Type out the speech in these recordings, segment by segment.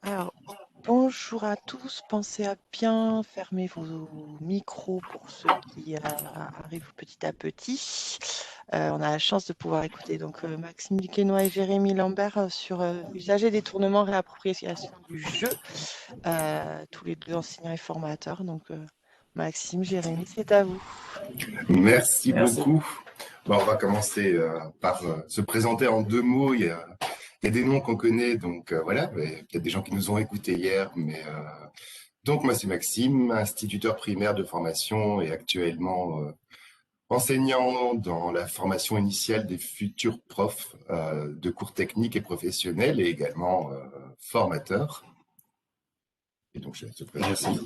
Alors, bonjour à tous. Pensez à bien fermer vos micros pour ceux qui arrivent petit à petit. On a la chance de pouvoir écouter Maxime Duquesnoy et Jérémy Lambert sur usage et détournement, réappropriation du jeu, tous les deux enseignants et formateurs. Maxime, Jérémy, c'est à vous. Merci Merci. beaucoup. On va commencer par se présenter en deux mots. Il y a des noms qu'on connaît, donc voilà. Peut-être des gens qui nous ont écoutés hier, mais donc moi c'est Maxime, instituteur primaire de formation et actuellement enseignant dans la formation initiale des futurs profs de cours techniques et professionnels et également formateur. Et donc je te présente. Merci.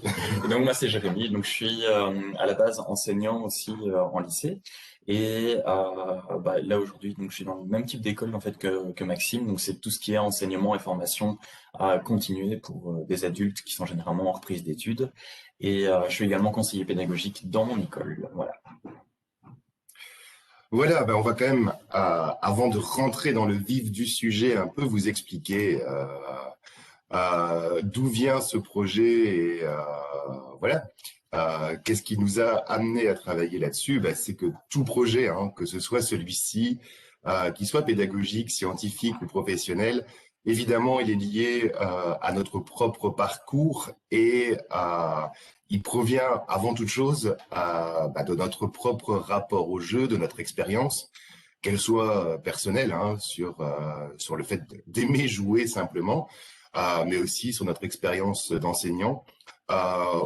Et donc moi c'est Jérémy, donc je suis à la base enseignant aussi en lycée et là aujourd'hui donc je suis dans le même type d'école en fait que Maxime, donc c'est tout ce qui est enseignement et formation à continuer pour des adultes qui sont généralement en reprise d'études et je suis également conseiller pédagogique dans mon école. Voilà. Voilà, on va quand même, avant de rentrer dans le vif du sujet, un peu vous expliquer d'où vient ce projet et voilà. Qu'est-ce qui nous a amené à travailler là-dessus? C'est que tout projet, hein, que ce soit celui-ci, qu'il soit pédagogique, scientifique ou professionnel, évidemment, il est lié à notre propre parcours et il provient avant toute chose de notre propre rapport au jeu, de notre expérience, qu'elle soit personnelle, hein, sur le fait d'aimer jouer simplement, mais aussi sur notre expérience d'enseignant,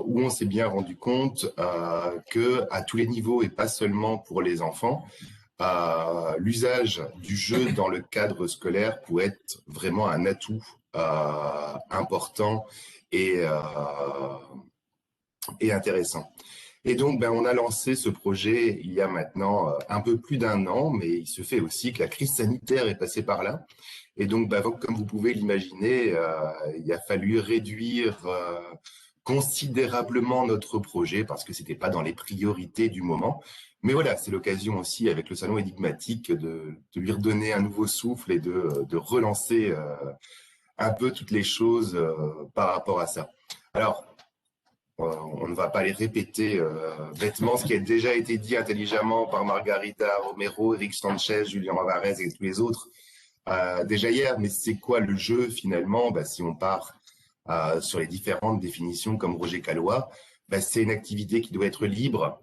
où on s'est bien rendu compte que à tous les niveaux et pas seulement pour les enfants, l'usage du jeu dans le cadre scolaire pourrait être vraiment un atout important et, euh, et intéressant. Et donc, on a lancé ce projet il y a maintenant un peu plus d'un an, mais il se fait aussi que la crise sanitaire est passée par là. Et donc, comme vous pouvez l'imaginer, il a fallu réduire considérablement notre projet parce que c'était pas dans les priorités du moment. Mais voilà, c'est l'occasion aussi avec le salon énigmatique de lui redonner un nouveau souffle et de relancer un peu toutes les choses par rapport à ça. Alors, on ne va pas les répéter bêtement, ce qui a déjà été dit intelligemment par Margarita Romero, Eric Sanchez, Julien Alvarez et tous les autres déjà hier. Mais c'est quoi le jeu finalement? Si on part sur les différentes définitions comme Roger Calois, c'est une activité qui doit être libre,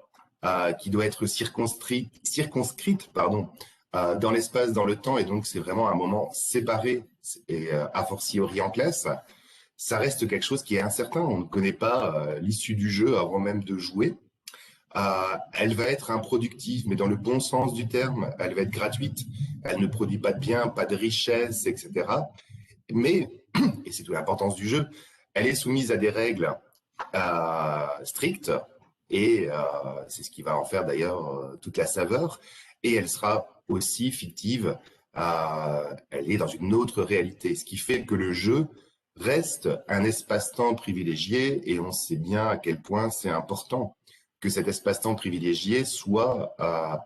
qui doit être circonscrite pardon, dans l'espace, dans le temps, et donc c'est vraiment un moment séparé et a fortiori en classe. Ça reste quelque chose qui est incertain. On ne connaît pas l'issue du jeu avant même de jouer. Elle va être improductive, mais dans le bon sens du terme. Elle va être gratuite. Elle ne produit pas de biens, pas de richesse, etc. Mais, et c'est toute l'importance du jeu, elle est soumise à des règles strictes. Et c'est ce qui va en faire d'ailleurs toute la saveur. Et elle sera aussi fictive. Elle est dans une autre réalité. Ce qui fait que le jeu reste un espace-temps privilégié et on sait bien à quel point c'est important que cet espace-temps privilégié soit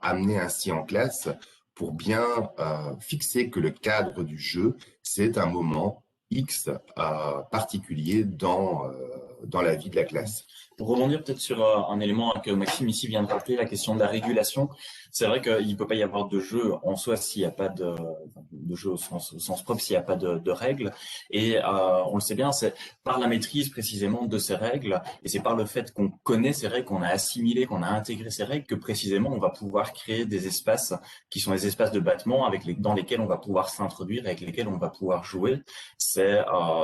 amené ainsi en classe pour bien fixer que le cadre du jeu, c'est un moment X particulier dans la vie de la classe. Pour rebondir peut-être sur un élément que Maxime ici vient de rappeler, la question de la régulation, c'est vrai qu'il ne peut pas y avoir de jeu en soi s'il n'y a pas de jeu au sens propre, s'il n'y a pas de règles. Et on le sait bien, c'est par la maîtrise précisément de ces règles, et c'est par le fait qu'on connaît ces règles, qu'on a assimilé, qu'on a intégré ces règles, que précisément on va pouvoir créer des espaces qui sont des espaces de battement dans lesquels on va pouvoir s'introduire, avec lesquels on va pouvoir jouer. C'est,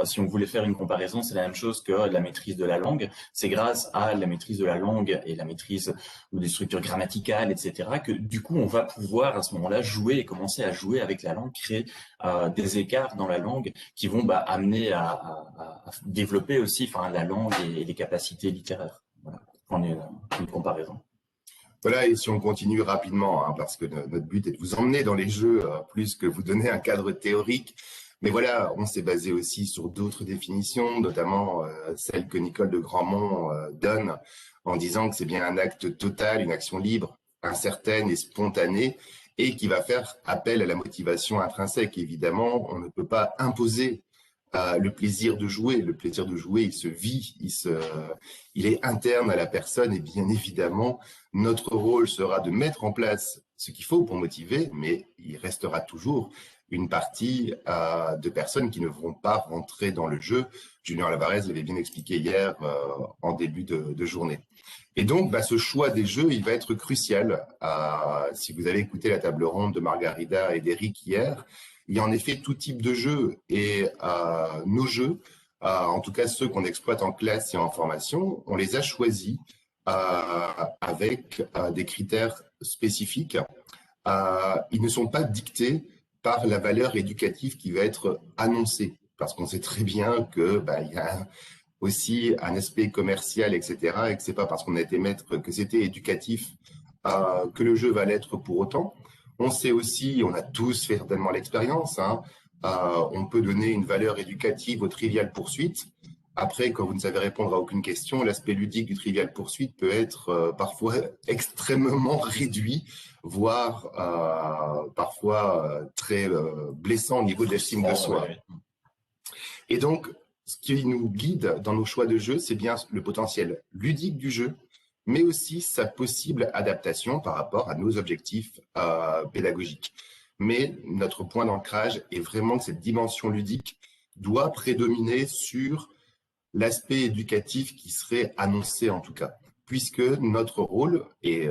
si on voulait faire une comparaison, c'est la même chose que la maîtrise de la langue. C'est grâce à la maîtrise de la langue et la maîtrise ou des structures grammaticales, etc., que du coup, on va pouvoir à ce moment-là jouer et commencer à jouer avec la langue, créer des écarts dans la langue qui vont amener à développer aussi la langue et les capacités littéraires. Voilà, on est une comparaison. Voilà, et si on continue rapidement, hein, parce que notre but est de vous emmener dans les jeux plus que vous donner un cadre théorique. Mais voilà, on s'est basé aussi sur d'autres définitions, notamment celle que Nicole de Grandmont donne en disant que c'est bien un acte total, une action libre, incertaine et spontanée, et qui va faire appel à la motivation intrinsèque. Évidemment, on ne peut pas imposer le plaisir de jouer. Le plaisir de jouer, il se vit, il est interne à la personne et bien évidemment, notre rôle sera de mettre en place ce qu'il faut pour motiver, mais il restera toujours une partie de personnes qui ne vont pas rentrer dans le jeu. Julien Lavarez l'avait bien expliqué hier en début de journée. Et donc, ce choix des jeux, il va être crucial. Si vous avez écouté la table ronde de Margarida et d'Eric hier, il y a en effet tout type de jeux. Et nos jeux, en tout cas ceux qu'on exploite en classe et en formation, on les a choisis avec des critères spécifiques. Ils ne sont pas dictés par la valeur éducative qui va être annoncée, parce qu'on sait très bien que il y a aussi un aspect commercial, etc., et que c'est pas parce qu'on a été maître que c'était éducatif que le jeu va l'être pour autant. On sait aussi, on a tous fait certainement l'expérience, on peut donner une valeur éducative au Trivial Poursuite. Après, quand vous ne savez répondre à aucune question, l'aspect ludique du Trivial Poursuite peut être parfois extrêmement réduit, voire parfois très blessant au niveau de l'estime de soi. Et donc, ce qui nous guide dans nos choix de jeu, c'est bien le potentiel ludique du jeu, mais aussi sa possible adaptation par rapport à nos objectifs pédagogiques. Mais notre point d'ancrage est vraiment que cette dimension ludique doit prédominer sur l'aspect éducatif qui serait annoncé en tout cas, puisque notre rôle et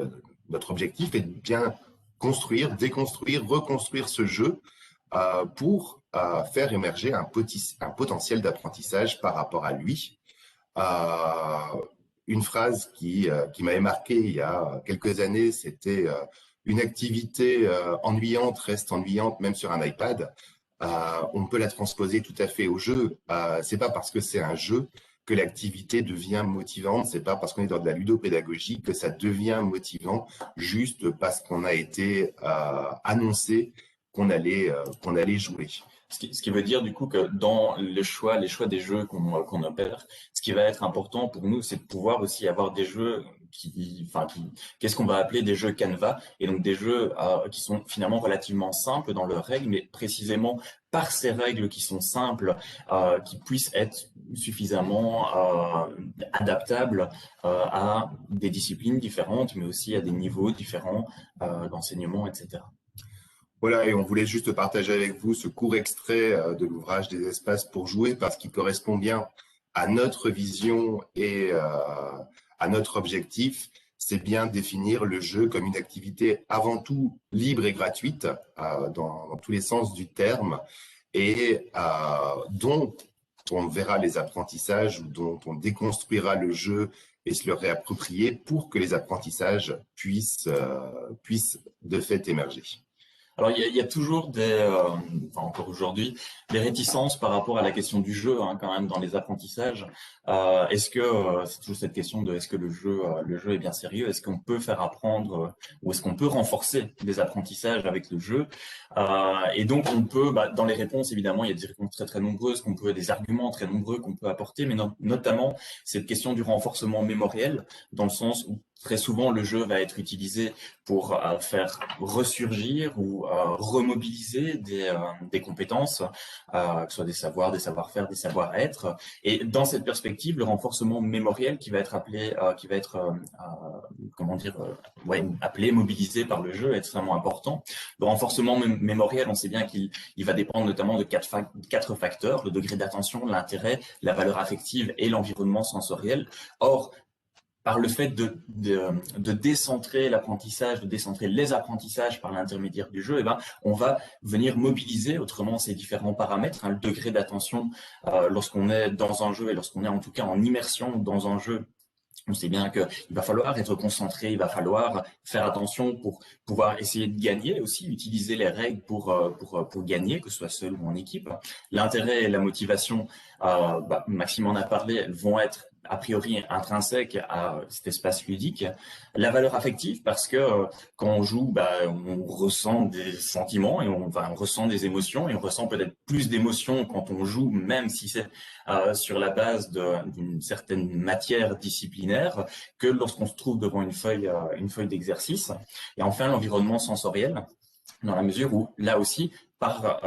notre objectif est de bien construire, déconstruire, reconstruire ce jeu pour faire émerger un potentiel d'apprentissage par rapport à lui. Une phrase qui m'avait marqué il y a quelques années, c'était une activité ennuyante reste ennuyante même sur un iPad. On peut la transposer tout à fait au jeu. C'est pas parce que c'est un jeu que l'activité devient motivante. C'est pas parce qu'on est dans de la ludopédagogie que ça devient motivant juste parce qu'on a été annoncé qu'on allait jouer. Ce qui veut dire du coup que dans les choix des jeux qu'on opère, ce qui va être important pour nous, c'est de pouvoir aussi avoir des jeux qu'est-ce qu'on va appeler des jeux Canva, et donc des jeux qui sont finalement relativement simples dans leurs règles, mais précisément par ces règles qui sont simples, qui puissent être suffisamment adaptables à des disciplines différentes, mais aussi à des niveaux différents d'enseignement, etc. Voilà, et on voulait juste partager avec vous ce court extrait de l'ouvrage des espaces pour jouer parce qu'il correspond bien à notre vision et à notre objectif. C'est bien définir le jeu comme une activité avant tout libre et gratuite dans tous les sens du terme et dont on verra les apprentissages ou dont on déconstruira le jeu et se le réapproprier pour que les apprentissages puissent de fait émerger. Alors, il y a toujours encore aujourd'hui, des réticences par rapport à la question du jeu, quand même, dans les apprentissages. C'est toujours cette question de est-ce que le jeu est bien sérieux? Est-ce qu'on peut faire apprendre ou est-ce qu'on peut renforcer des apprentissages avec le jeu? Et donc, on peut, dans les réponses, évidemment, il y a des réponses très, très nombreuses, des arguments très nombreux qu'on peut apporter, mais notamment cette question du renforcement mémoriel, dans le sens où très souvent, le jeu va être utilisé pour faire ressurgir ou remobiliser des compétences, que ce soit des savoirs, des savoir-faire, des savoir-être. Et dans cette perspective, le renforcement mémoriel qui va être appelé, appelé, mobilisé par le jeu est extrêmement important. Le renforcement mémoriel, on sait bien qu'il va dépendre notamment de quatre facteurs: le degré d'attention, l'intérêt, la valeur affective et l'environnement sensoriel. Or, par le fait de décentrer l'apprentissage, de décentrer les apprentissages par l'intermédiaire du jeu, on va venir mobiliser autrement ces différents paramètres, le degré d'attention lorsqu'on est dans un jeu et lorsqu'on est en tout cas en immersion dans un jeu. On sait bien qu'il va falloir être concentré, il va falloir faire attention pour pouvoir essayer de gagner aussi, utiliser les règles pour gagner, que ce soit seul ou en équipe. L'intérêt et la motivation, Maxime en a parlé, elles vont être a priori intrinsèque à cet espace ludique. La valeur affective, parce que quand on joue, on ressent des sentiments et on ressent des émotions, et on ressent peut-être plus d'émotions quand on joue, même si c'est sur la base d'une certaine matière disciplinaire, que lorsqu'on se trouve devant une feuille d'exercice. Et enfin, l'environnement sensoriel. dans la mesure où, là aussi, par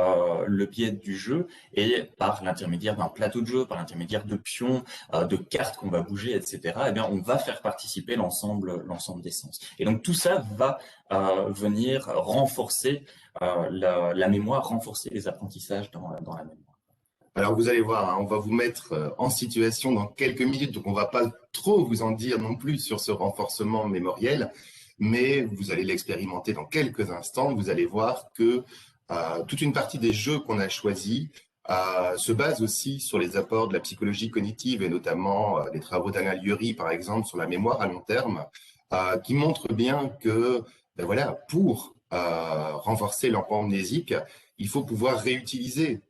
le biais du jeu et par l'intermédiaire d'un plateau de jeu, par l'intermédiaire de pions, de cartes qu'on va bouger, etc., eh bien, on va faire participer l'ensemble des sens. Et donc, tout ça va venir renforcer la mémoire, renforcer les apprentissages dans la mémoire. Alors vous allez voir, hein, on va vous mettre en situation dans quelques minutes, donc on ne va pas trop vous en dire non plus sur ce renforcement mémoriel, mais vous allez l'expérimenter dans quelques instants. Vous allez voir que toute une partie des jeux qu'on a choisis se base aussi sur les apports de la psychologie cognitive et notamment les travaux d'Anna Lurie, par exemple, sur la mémoire à long terme, qui montrent bien que ben voilà, pour renforcer l'emploi mnésique, il faut pouvoir réutiliser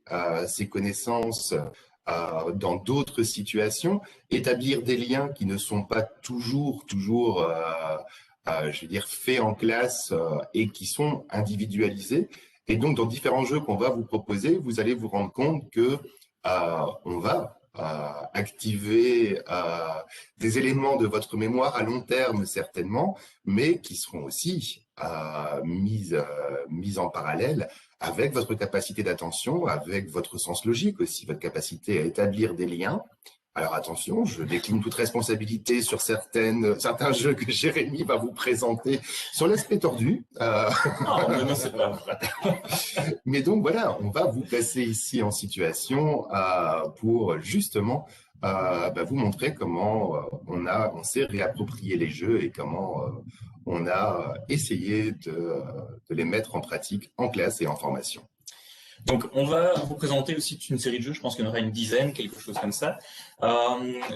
ces connaissances dans d'autres situations, établir des liens qui ne sont pas toujours, je veux dire, faits en classe et qui sont individualisés. Et donc, dans différents jeux qu'on va vous proposer, vous allez vous rendre compte que on va activer des éléments de votre mémoire à long terme, certainement, mais qui seront aussi mis en parallèle avec votre capacité d'attention, avec votre sens logique aussi, votre capacité à établir des liens. Alors attention, je décline toute responsabilité sur certains jeux que Jérémy va vous présenter sur l'aspect tordu. Non, mais c'est pas vrai. Mais donc voilà, on va vous placer ici en situation pour justement vous montrer comment on s'est réapproprié les jeux et comment on a essayé de les mettre en pratique en classe et en formation. Donc, on va vous présenter aussi une série de jeux, je pense qu'il y en aura une dizaine, quelque chose comme ça.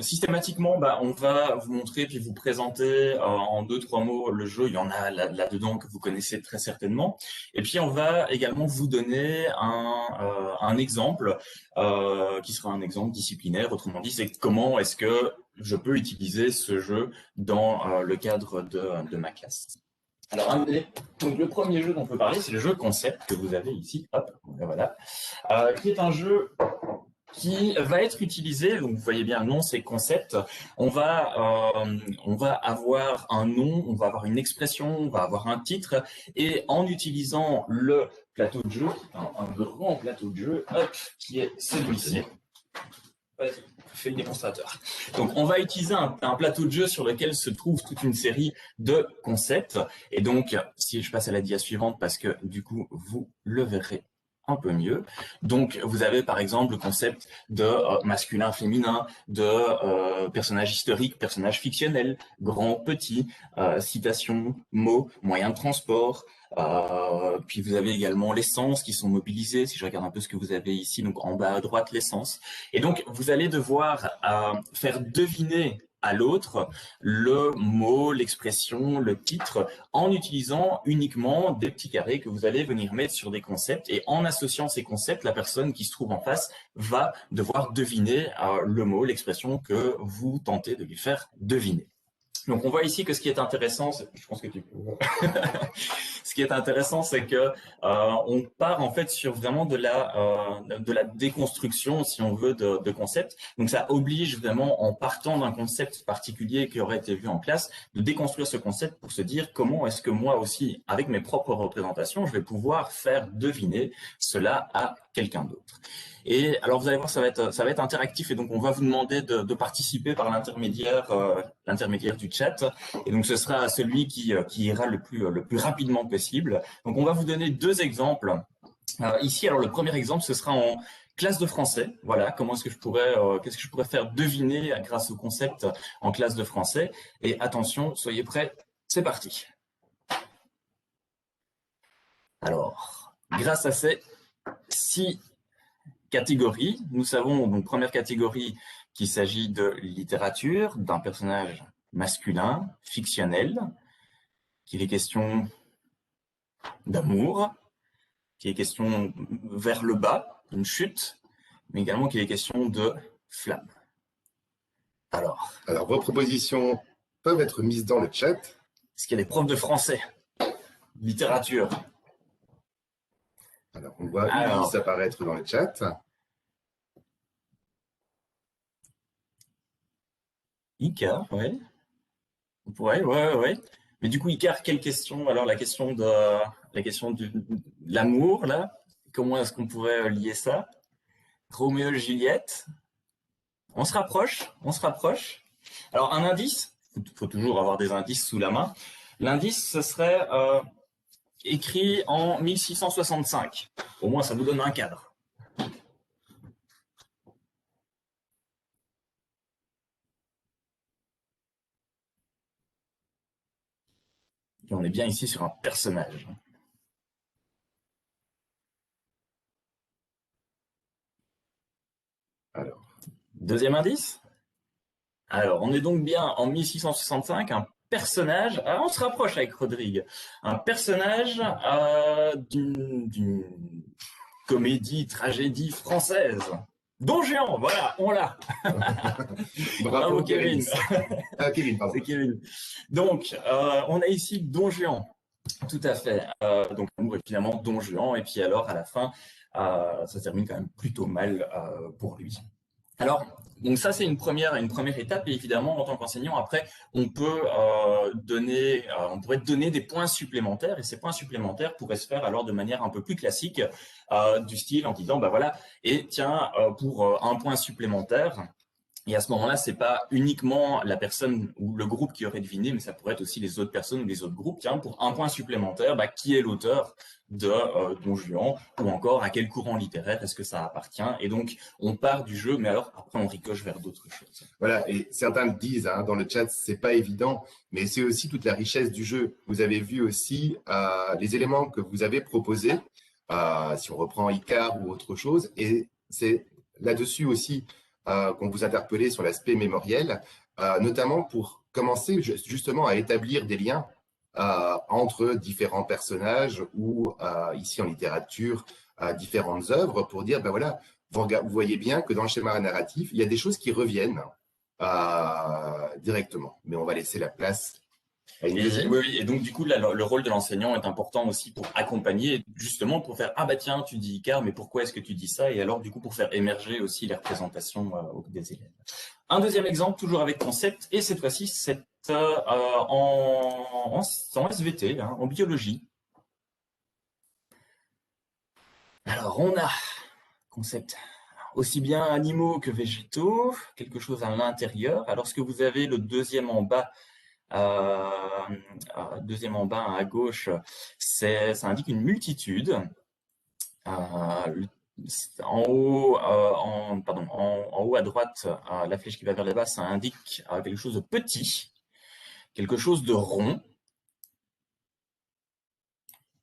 Systématiquement, on va vous montrer puis vous présenter en 2-3 mots le jeu. Il y en a là-dedans que vous connaissez très certainement. Et puis, on va également vous donner un exemple qui sera un exemple disciplinaire. Autrement dit, c'est comment est-ce que je peux utiliser ce jeu dans le cadre de ma classe. Alors, donc le premier jeu dont on peut parler, c'est le jeu Concept que vous avez ici, hop, voilà, qui est un jeu qui va être utilisé, donc vous voyez bien, le nom c'est Concept. On va avoir un nom, on va avoir une expression, on va avoir un titre, et en utilisant le plateau de jeu, un grand plateau de jeu, hop, qui est celui-ci. Fait le démonstrateur. Donc, on va utiliser un plateau de jeu sur lequel se trouve toute une série de concepts. Et donc, si je passe à la dia suivante, parce que du coup, vous le verrez un peu mieux. Donc, vous avez par exemple le concept de masculin, féminin, de personnage historique, personnage fictionnel, grand, petit, citation, mots, moyen de transport. Puis vous avez également les sens qui sont mobilisés. Si je regarde un peu ce que vous avez ici, donc en bas à droite, les sens. Et donc, vous allez devoir faire deviner à l'autre le mot, l'expression, le titre, en utilisant uniquement des petits carrés que vous allez venir mettre sur des concepts. Et en associant ces concepts, la personne qui se trouve en face va devoir deviner le mot, l'expression que vous tentez de lui faire deviner. Donc, on voit ici que ce qui est intéressant, je pense que tu peux. Ce qui est intéressant, c'est que on part en fait sur vraiment de la déconstruction, si on veut, de concepts. Donc, ça oblige vraiment, en partant d'un concept particulier qui aurait été vu en classe, de déconstruire ce concept pour se dire comment est-ce que moi aussi, avec mes propres représentations, je vais pouvoir faire deviner cela à quelqu'un d'autre. Et alors, vous allez voir, ça va être interactif et donc on va vous demander de participer par l'intermédiaire du chat. Et donc, ce sera celui qui ira le plus rapidement possible. Donc, on va vous donner 2 exemples. Ici, alors le premier exemple, ce sera en classe de français. Voilà, comment est-ce que qu'est-ce que je pourrais faire deviner grâce au concept en classe de français. Et attention, soyez prêts, c'est parti. Alors, grâce à ces 6 catégories. Nous savons, donc, première catégorie, qu'il s'agit de littérature, d'un personnage masculin, fictionnel, qu'il est question d'amour, qu'il est question vers le bas, une chute, mais également qu'il est question de flamme. Alors, vos propositions peuvent être mises dans le chat. Est-ce qu'il y a des profs de français? Littérature. Alors, on voit Ulysse apparaître dans le chat. Ika, ouais. Ouais. Mais du coup, Icar, quelle question? Alors, la question de l'amour, là, comment est-ce qu'on pourrait lier ça? Roméo et Juliette, on se rapproche, on se rapproche. Alors, un indice, faut toujours avoir des indices sous la main. L'indice, ce serait écrit en 1665. Au moins, ça vous donne un cadre. Et on est bien ici sur un personnage. Alors, Deuxième indice. Alors, on est donc bien en 1665, un personnage, on se rapproche avec Rodrigue, un personnage d'une comédie, tragédie française. Don Juan, voilà, on l'a. Bravo Kevin. Kevin, pardon. C'est Kevin. Donc, on a ici Don Juan. Tout à fait. Donc, amour, évidemment, Don Juan. Et puis alors, à la fin, ça termine quand même plutôt mal pour lui. Alors, donc ça, c'est une première étape. Et évidemment, en tant qu'enseignant, après, on pourrait donner des points supplémentaires. Et ces points supplémentaires pourraient se faire alors de manière un peu plus classique, du style en disant, bah voilà, et tiens, pour un point supplémentaire, et à ce moment-là, c'est pas uniquement la personne ou le groupe qui aurait deviné, mais ça pourrait être aussi les autres personnes ou les autres groupes. Tiens, pour un point supplémentaire, bah, qui est l'auteur de Don Juan, ou encore à quel courant littéraire est-ce que ça appartient. Et donc, on part du jeu, mais alors après, on ricoche vers d'autres choses. Voilà, et certains disent dans le chat, c'est pas évident, mais c'est aussi toute la richesse du jeu. Vous avez vu aussi les éléments que vous avez proposés, si on reprend Icar ou autre chose, et c'est là-dessus aussi qu'on vous interpellait sur l'aspect mémoriel, notamment pour commencer justement à établir des liens entre différents personnages ou ici en littérature, différentes œuvres pour dire, ben voilà, vous voyez bien que dans le schéma narratif, il y a des choses qui reviennent directement. Mais on va laisser la place à une deuxième. Oui, et donc du coup, là, le rôle de l'enseignant est important aussi pour accompagner, justement pour faire, ah bah tiens, tu dis Icar, mais pourquoi est-ce que tu dis ça? Et alors du coup, pour faire émerger aussi les représentations des élèves. Un deuxième exemple, toujours avec concept, et cette fois-ci, c'est en SVT, en biologie. Alors, on a concept aussi bien animaux que végétaux, quelque chose à l'intérieur. Alors, ce que vous avez, le deuxième en bas à gauche, ça indique une multitude. En haut, en haut à droite, la flèche qui va vers le bas, ça indique quelque chose de petit, quelque chose de rond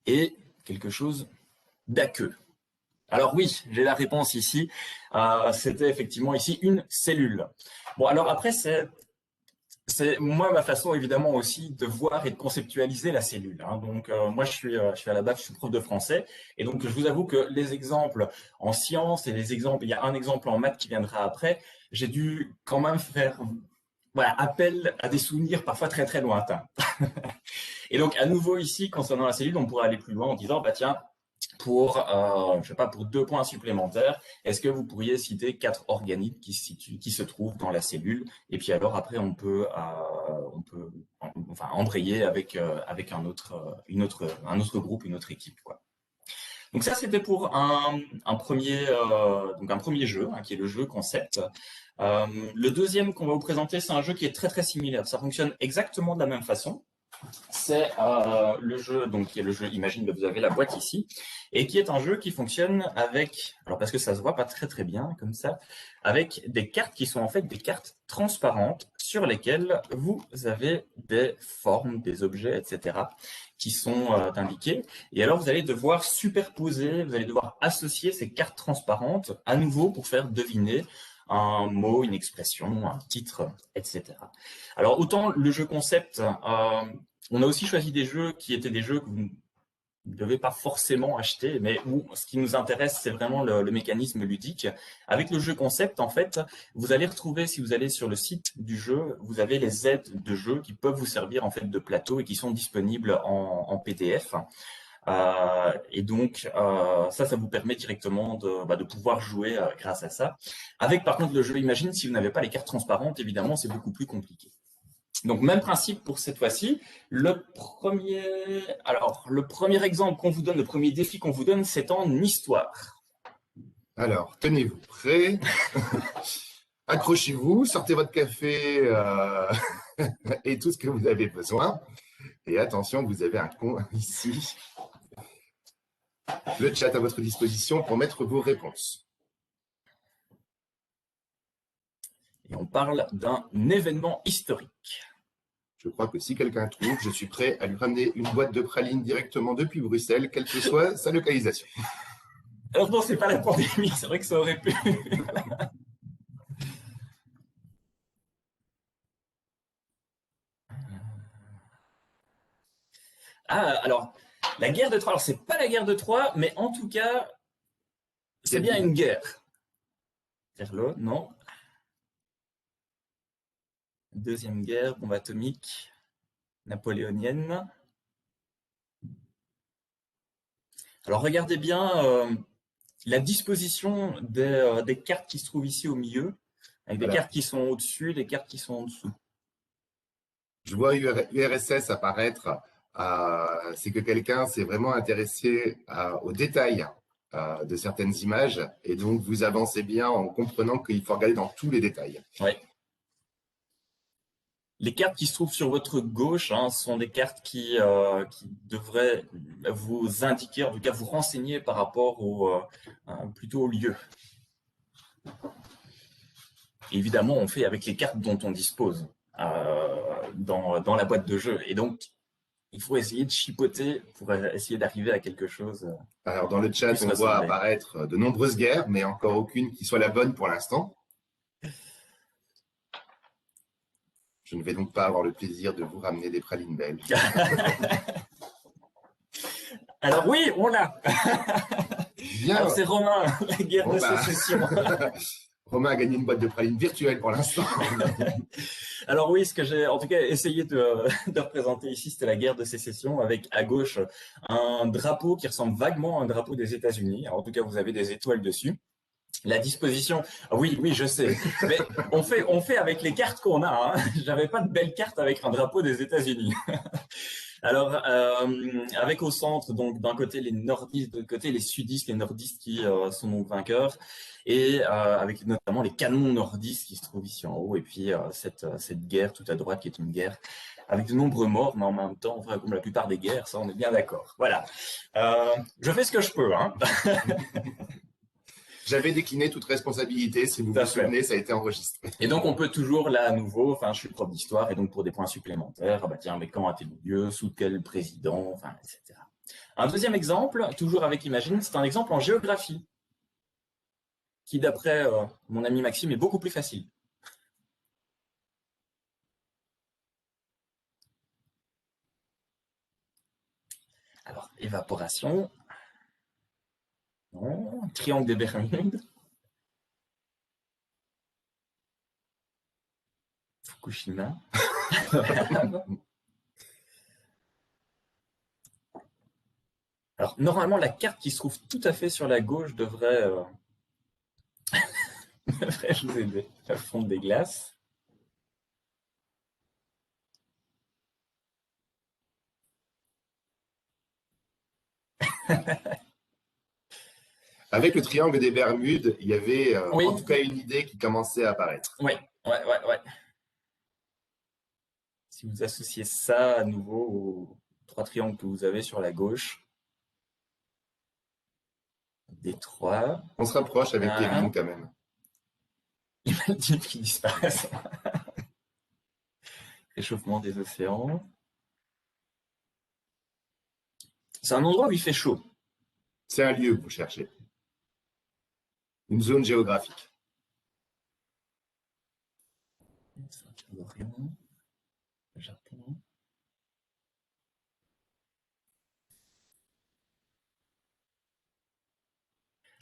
et quelque chose d'aqueux. Alors oui, j'ai la réponse ici. C'était effectivement ici une cellule. Bon, alors après, c'est moi ma façon évidemment aussi de voir et de conceptualiser la cellule. Donc moi je suis à la base, je suis prof de français et donc je vous avoue que les exemples en sciences et les exemples, il y a un exemple en maths qui viendra après, j'ai dû quand même faire appel à des souvenirs parfois très très lointains. Et donc à nouveau ici concernant la cellule, on pourrait aller plus loin en disant bah tiens, pour, je sais pas, pour 2 points supplémentaires, est-ce que vous pourriez citer 4 organismes qui se trouvent dans la cellule? Et puis alors après, on peut embrayer avec un autre groupe, une autre équipe, quoi. Donc ça, c'était pour un premier jeu, qui est le jeu concept. Le deuxième qu'on va vous présenter, c'est un jeu qui est très très similaire. Ça fonctionne exactement de la même façon. C'est le jeu, donc qui est le jeu Imagine, vous avez la boîte ici, et qui est un jeu qui fonctionne avec, alors parce que ça se voit pas très très bien comme ça, avec des cartes qui sont en fait des cartes transparentes sur lesquelles vous avez des formes, des objets, etc. qui sont indiqués. Et alors vous allez devoir superposer, vous allez devoir associer ces cartes transparentes à nouveau pour faire deviner un mot, une expression, un titre, etc. Alors autant le jeu concept, on a aussi choisi des jeux qui étaient des jeux que vous ne devez pas forcément acheter, mais où ce qui nous intéresse, c'est vraiment le mécanisme ludique. Avec le jeu concept, en fait, vous allez retrouver, si vous allez sur le site du jeu, vous avez les aides de jeu qui peuvent vous servir en fait de plateau et qui sont disponibles en PDF. Et donc, ça vous permet directement de pouvoir jouer grâce à ça. Avec par contre le jeu Imagine, si vous n'avez pas les cartes transparentes, évidemment, c'est beaucoup plus compliqué. Donc, même principe pour cette fois-ci. Le premier exemple qu'on vous donne, le premier défi qu'on vous donne, c'est en histoire. Alors, tenez-vous prêts. Accrochez-vous, sortez votre café et tout ce que vous avez besoin. Et attention, vous avez un con ici. Le chat à votre disposition pour mettre vos réponses. Et on parle d'un événement historique. Je crois que si quelqu'un trouve, je suis prêt à lui ramener une boîte de pralines directement depuis Bruxelles, quelle que soit sa localisation. Alors non, c'est pas la pandémie, c'est vrai que ça aurait pu. Ah, alors, la guerre de Troie. Alors, c'est pas la guerre de Troie, mais en tout cas, c'est bien une guerre. Kerlo, non. Deuxième guerre, bombe atomique, napoléonienne. Alors, regardez bien la disposition des cartes qui se trouvent ici au milieu, avec des cartes qui sont au-dessus, des cartes qui sont en dessous. Je vois URSS apparaître. C'est que quelqu'un s'est vraiment intéressé aux détails de certaines images, et donc vous avancez bien en comprenant qu'il faut regarder dans tous les détails. Oui. Les cartes qui se trouvent sur votre gauche sont des cartes qui devraient vous indiquer, en tout cas vous renseigner par rapport plutôt au lieu. Évidemment, on fait avec les cartes dont on dispose dans la boîte de jeu. Et donc, il faut essayer de chipoter pour essayer d'arriver à quelque chose. Alors, dans le chat, on voit apparaître de nombreuses guerres, mais encore aucune qui soit la bonne pour l'instant. Je ne vais donc pas avoir le plaisir de vous ramener des pralines belges. Alors oui, on l'a. Bien. Alors c'est Romain, la guerre de sécession. Romain a gagné une boîte de pralines virtuelle pour l'instant. Alors oui, ce que j'ai en tout cas essayé de représenter ici, c'était la guerre de sécession avec à gauche un drapeau qui ressemble vaguement à un drapeau des États-Unis. En tout cas, vous avez des étoiles dessus. La disposition, oui, je sais. Mais on fait avec les cartes qu'on a. J'avais pas de belles cartes avec un drapeau des États-Unis. Alors, avec au centre, donc d'un côté les nordistes, de l'autre côté les sudistes, les nordistes qui sont donc vainqueurs, et avec notamment les canons nordistes qui se trouvent ici en haut, et puis cette guerre tout à droite qui est une guerre avec de nombreux morts, mais en même temps, enfin, comme la plupart des guerres, ça on est bien d'accord. Voilà. Je fais ce que je peux. J'avais décliné toute responsabilité, si vous vous souvenez, ça a été enregistré. Et donc, on peut toujours, là, à nouveau, enfin, je suis prof d'histoire, et donc pour des points supplémentaires, tiens, mais quand a-t-il eu lieu, sous quel président, enfin, etc. Un deuxième exemple, toujours avec Imagine, c'est un exemple en géographie, qui, d'après mon ami Maxime, est beaucoup plus facile. Alors, évaporation. Non, triangle des Bermudes. Fukushima. Alors, normalement, la carte qui se trouve tout à fait sur la gauche devrait vous aider. La fonte des glaces. Avec le triangle des Bermudes, il y avait en tout cas une idée qui commençait à apparaître. Oui. Si vous associez ça à nouveau aux 3 triangles que vous avez sur la gauche, Détroit. On se rapproche avec Kevin quand même. Les Maldives qui disparaissent. Réchauffement des océans. C'est un endroit où il fait chaud. C'est un lieu que vous cherchez. Une zone géographique. Japon.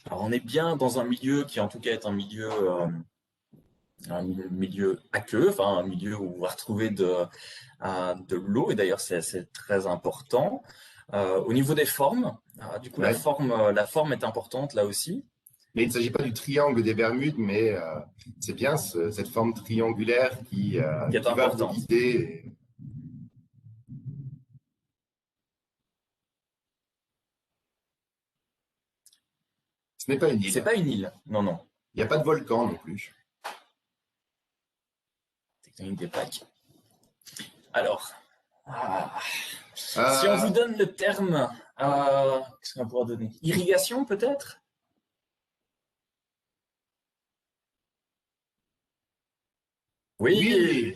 Alors on est bien dans un milieu qui en tout cas est un milieu aqueux, enfin un milieu où on va retrouver de l'eau, et d'ailleurs c'est très important. Au niveau des formes, du coup la forme est importante là aussi. Mais il ne s'agit pas du triangle des Bermudes, mais c'est bien cette forme triangulaire qui Qui est va vous importante. guider. Ce n'est pas une C'est île. pas une île, non, non. Il n'y a pas de volcan non plus. Tectonique des plaques. Alors, si on Euh, vous donne le terme, qu'est-ce qu'on va pouvoir donner? Irrigation peut-être? Oui. oui,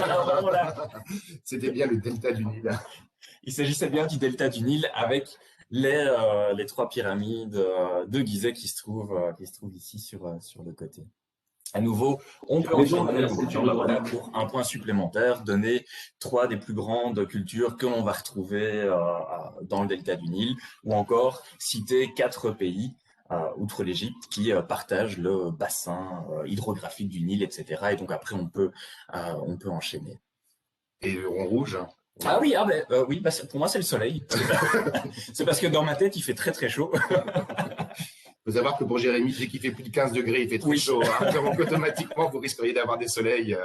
Alors, ben voilà. c'était bien le delta du Nil. Il s'agissait bien du delta du Nil avec les trois pyramides de Gizeh qui se trouvent ici sur le côté. À nouveau, on peut enchaîner pour un point supplémentaire, donner trois des plus grandes cultures que l'on va retrouver dans le delta du Nil, ou encore citer quatre pays, outre l'Égypte, qui partagent le bassin hydrographique du Nil, etc. Et donc après, on peut enchaîner. Et le rond rouge. Ah oui, oui, pour moi c'est le soleil. C'est parce que dans ma tête il fait très très chaud. Il faut savoir que pour Jérémy, dès qu'il fait plus de 15 degrés, il fait très Oui. chaud. Hein. Donc automatiquement, vous risqueriez d'avoir des soleils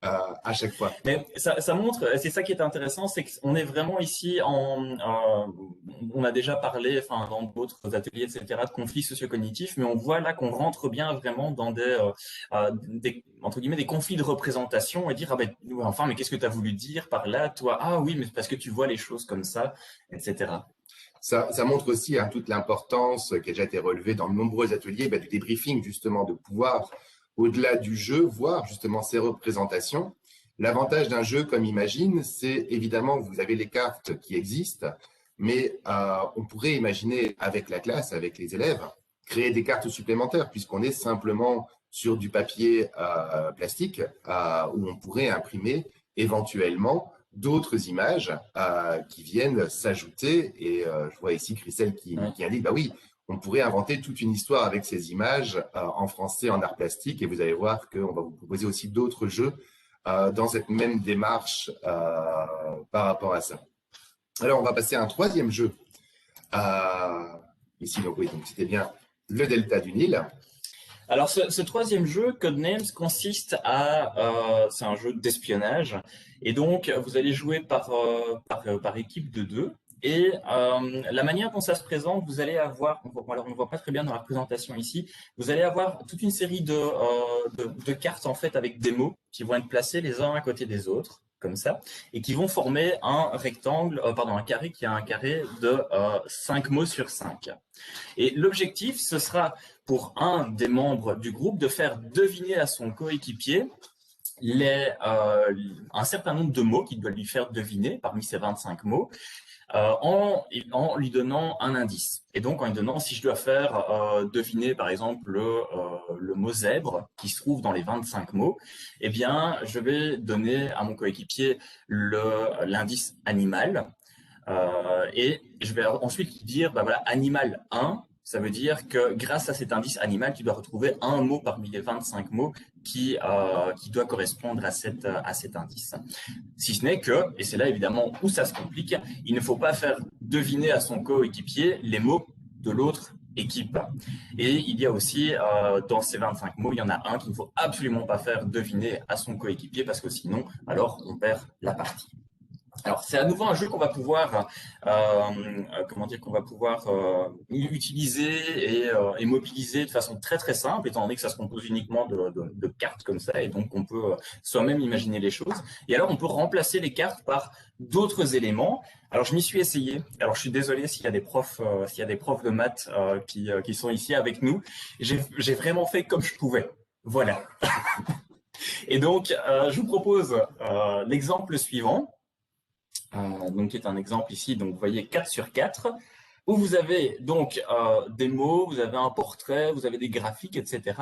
à chaque fois. Mais ça montre, c'est ça qui est intéressant, c'est qu'on est vraiment ici on a déjà parlé, enfin dans d'autres ateliers, etc., de conflits socio-cognitifs, mais on voit là qu'on rentre bien vraiment dans des entre guillemets des conflits de représentation et dire ah ben enfin mais qu'est-ce que tu as voulu dire par là, toi? Ah oui, mais parce que tu vois les choses comme ça, etc. Ça montre aussi hein, toute l'importance qui a déjà été relevée dans de nombreux ateliers du débriefing, justement, de pouvoir, au-delà du jeu, voir justement ces représentations. L'avantage d'un jeu comme Imagine, c'est évidemment, vous avez les cartes qui existent, mais on pourrait imaginer avec la classe, avec les élèves, créer des cartes supplémentaires, puisqu'on est simplement sur du papier plastique, où on pourrait imprimer éventuellement d'autres images qui viennent s'ajouter. Et je vois ici Christelle qui indique, bah oui, on pourrait inventer toute une histoire avec ces images en français, en art plastique. Et vous allez voir qu'on va vous proposer aussi d'autres jeux dans cette même démarche par rapport à ça. Alors, on va passer à un troisième jeu. Ici, donc oui, donc c'était bien le delta du Nil. Alors, ce troisième jeu, Codenames, consiste c'est un jeu d'espionnage, et donc vous allez jouer par équipe de deux. Et la manière dont ça se présente, vous allez avoir, alors on ne voit pas très bien dans la présentation ici, vous allez avoir toute une série de cartes en fait avec des mots qui vont être placés les uns à côté des autres, comme ça, et qui vont former un rectangle, un carré qui a un carré de 5 mots sur 5. Et l'objectif, ce sera pour un des membres du groupe de faire deviner à son coéquipier un certain nombre de mots qu'il doit lui faire deviner parmi ces 25 mots en lui donnant un indice. Et donc en lui donnant, si je dois faire deviner par exemple le mot zèbre qui se trouve dans les 25 mots, eh bien je vais donner à mon coéquipier l'indice animal. Et je vais ensuite dire, bah voilà, animal 1, ça veut dire que grâce à cet indice animal, tu dois retrouver un mot parmi les 25 mots qui doit correspondre à cet indice. Si ce n'est que, et c'est là évidemment où ça se complique, il ne faut pas faire deviner à son coéquipier les mots de l'autre équipe. Et il y a aussi, dans ces 25 mots, il y en a un qu'il ne faut absolument pas faire deviner à son coéquipier parce que sinon, alors on perd la partie. Alors c'est à nouveau un jeu qu'on va pouvoir, utiliser et mobiliser de façon très très simple, étant donné que ça se compose uniquement de cartes comme ça, et donc on peut soi-même imaginer les choses. Et alors on peut remplacer les cartes par d'autres éléments. Alors je m'y suis essayé. Alors je suis désolé s'il y a des profs de maths qui sont ici avec nous. J'ai vraiment fait comme je pouvais. Voilà. Et donc je vous propose l'exemple suivant. Donc qui est un exemple ici, donc vous voyez 4 sur 4, où vous avez donc des mots, vous avez un portrait, vous avez des graphiques, etc.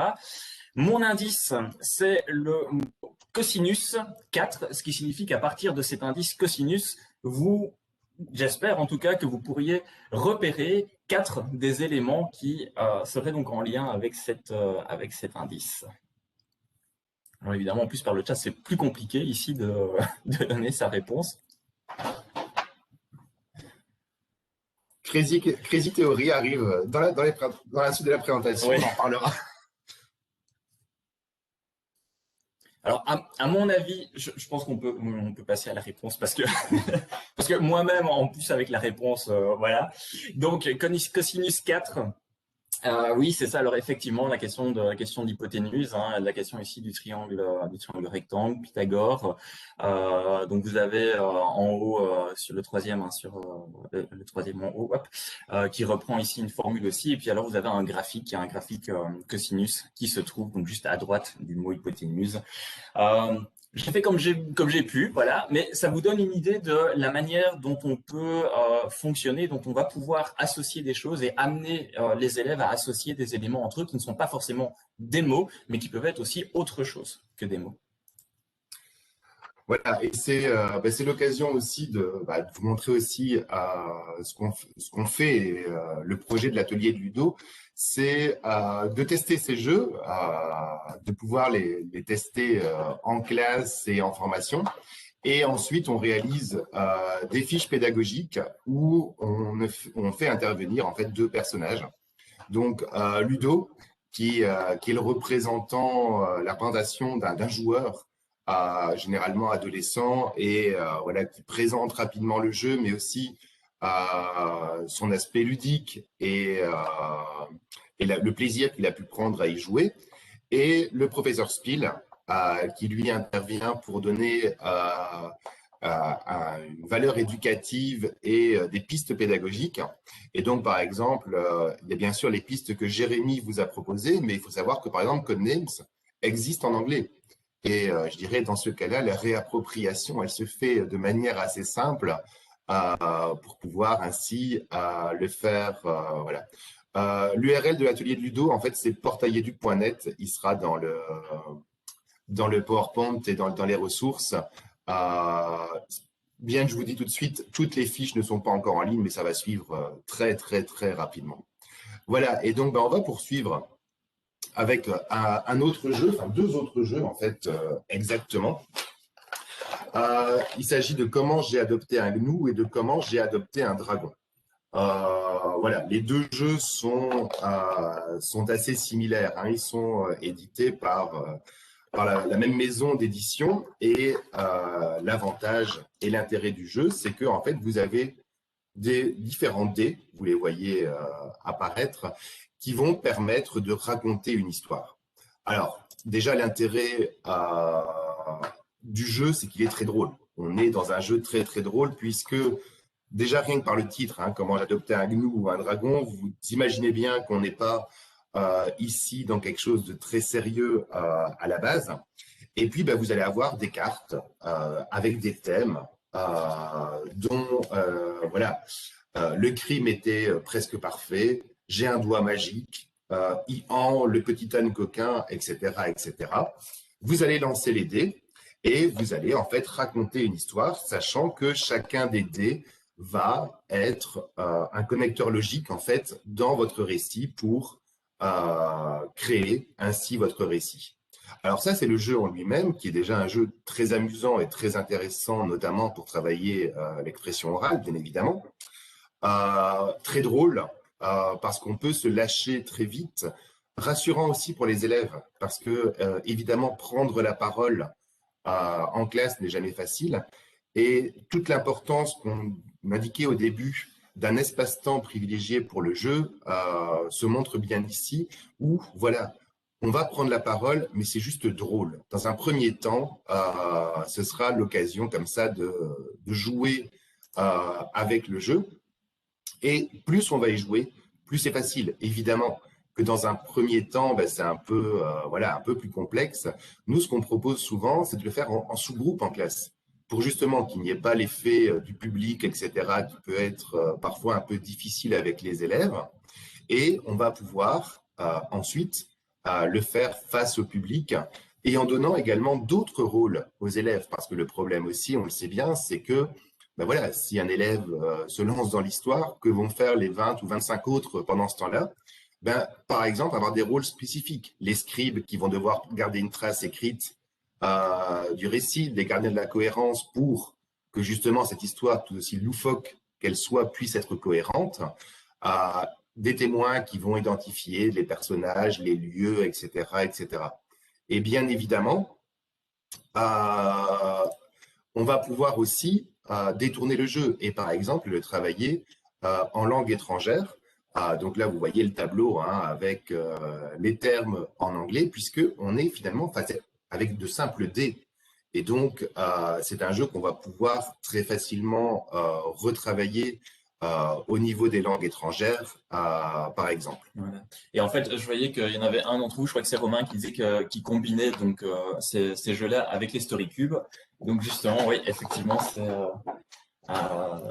Mon indice, c'est le mot cosinus 4, ce qui signifie qu'à partir de cet indice cosinus, j'espère en tout cas que vous pourriez repérer 4 des éléments qui seraient donc en lien avec cet indice. Alors évidemment, en plus par le chat, c'est plus compliqué ici de donner sa réponse. Crazy Theory arrive dans la suite de la présentation, Oui. on en parlera. Alors, à mon avis, je pense qu'on peut passer à la réponse parce que, parce que moi-même, en plus avec la réponse, voilà. Donc, cosinus 4, oui, c'est ça. Alors effectivement, la question d'hypoténuse, hein, la question ici du triangle rectangle, Pythagore. Donc vous avez en haut sur le troisième, hein, sur le troisième en haut, hop, qui reprend ici une formule aussi. Et puis alors vous avez un graphique, cosinus qui se trouve donc juste à droite du mot hypoténuse. J'ai fait comme j'ai pu, voilà, mais ça vous donne une idée de la manière dont on peut fonctionner, dont on va pouvoir associer des choses et amener les élèves à associer des éléments entre eux qui ne sont pas forcément des mots, mais qui peuvent être aussi autre chose que des mots. Voilà, et c'est l'occasion aussi de vous montrer aussi ce qu'on fait. Et, le projet de l'atelier de Ludo, c'est de tester ces jeux, de pouvoir les tester en classe et en formation. Et ensuite, on réalise des fiches pédagogiques où on fait intervenir en fait deux personnages. Donc Ludo, qui est le représentant, la représentation d'un joueur généralement adolescent et voilà, qui présente rapidement le jeu, mais aussi son aspect ludique et le plaisir qu'il a pu prendre à y jouer. Et le professeur Spiel, qui lui intervient pour donner une valeur éducative et des pistes pédagogiques. Et donc, par exemple, il y a bien sûr les pistes que Jérémy vous a proposées, mais il faut savoir que, par exemple, Codenames existe en anglais. Et je dirais, dans ce cas-là, la réappropriation, elle se fait de manière assez simple pour pouvoir ainsi le faire. Voilà. L'URL de l'atelier de Ludo, en fait, c'est portailleduc.net. Il sera dans le PowerPoint et dans les ressources. Bien que je vous dis tout de suite, toutes les fiches ne sont pas encore en ligne, mais ça va suivre très, très, très rapidement. Voilà, et donc on va poursuivre avec un autre jeu, enfin deux autres jeux en fait, exactement. Il s'agit de comment j'ai adopté un gnou et de comment j'ai adopté un dragon. Voilà, les deux jeux sont assez similaires, hein. Ils sont édités par la même maison d'édition et l'avantage et l'intérêt du jeu, c'est que en fait vous avez des différents dés, vous les voyez apparaître, qui vont permettre de raconter une histoire. Alors déjà l'intérêt du jeu, c'est qu'il est très drôle. On est dans un jeu très très drôle puisque déjà rien que par le titre, hein, comment j'adoptais un gnou ou un dragon, vous imaginez bien qu'on n'est pas ici dans quelque chose de très sérieux à la base. Et puis, vous allez avoir des cartes avec des thèmes dont, voilà, le crime était presque parfait, j'ai un doigt magique, Ian, le petit âne coquin, etc., etc. Vous allez lancer les dés et vous allez en fait raconter une histoire, sachant que chacun des dés va être un connecteur logique en fait dans votre récit pour créer ainsi votre récit. Alors ça, c'est le jeu en lui-même, qui est déjà un jeu très amusant et très intéressant, notamment pour travailler l'expression orale, bien évidemment. Très drôle, parce qu'on peut se lâcher très vite. Rassurant aussi pour les élèves, parce que, évidemment, prendre la parole en classe n'est jamais facile. Et toute l'importance qu'on indiquait au début d'un espace-temps privilégié pour le jeu se montre bien ici, où, voilà, on va prendre la parole, mais c'est juste drôle. Dans un premier temps, ce sera l'occasion comme ça de jouer avec le jeu. Et plus on va y jouer, plus c'est facile. Évidemment que dans un premier temps, c'est un peu, voilà, un peu plus complexe. Nous, ce qu'on propose souvent, c'est de le faire en sous-groupe en classe, pour justement qu'il n'y ait pas l'effet du public, etc., qui peut être parfois un peu difficile avec les élèves. Et on va pouvoir ensuite le faire face au public et en donnant également d'autres rôles aux élèves. Parce que le problème aussi, on le sait bien, c'est que voilà, si un élève se lance dans l'histoire, que vont faire les 20 ou 25 autres pendant ce temps-là? Par exemple, avoir des rôles spécifiques. Les scribes qui vont devoir garder une trace écrite du récit, les gardiens de la cohérence pour que justement cette histoire, tout aussi loufoque qu'elles soient puissent être cohérentes, des témoins qui vont identifier les personnages, les lieux, etc., etc. Et bien évidemment, on va pouvoir aussi détourner le jeu et par exemple le travailler en langue étrangère. Donc là, vous voyez le tableau avec les termes en anglais, puisque on est finalement avec de simples dés. Et donc, c'est un jeu qu'on va pouvoir très facilement retravailler au niveau des langues étrangères, par exemple. Voilà. Et en fait, je voyais qu'il y en avait un d'entre vous, je crois que c'est Romain, qui disait qu'il combinait donc ces jeux-là avec les Story Cubes. Donc justement, oui, effectivement,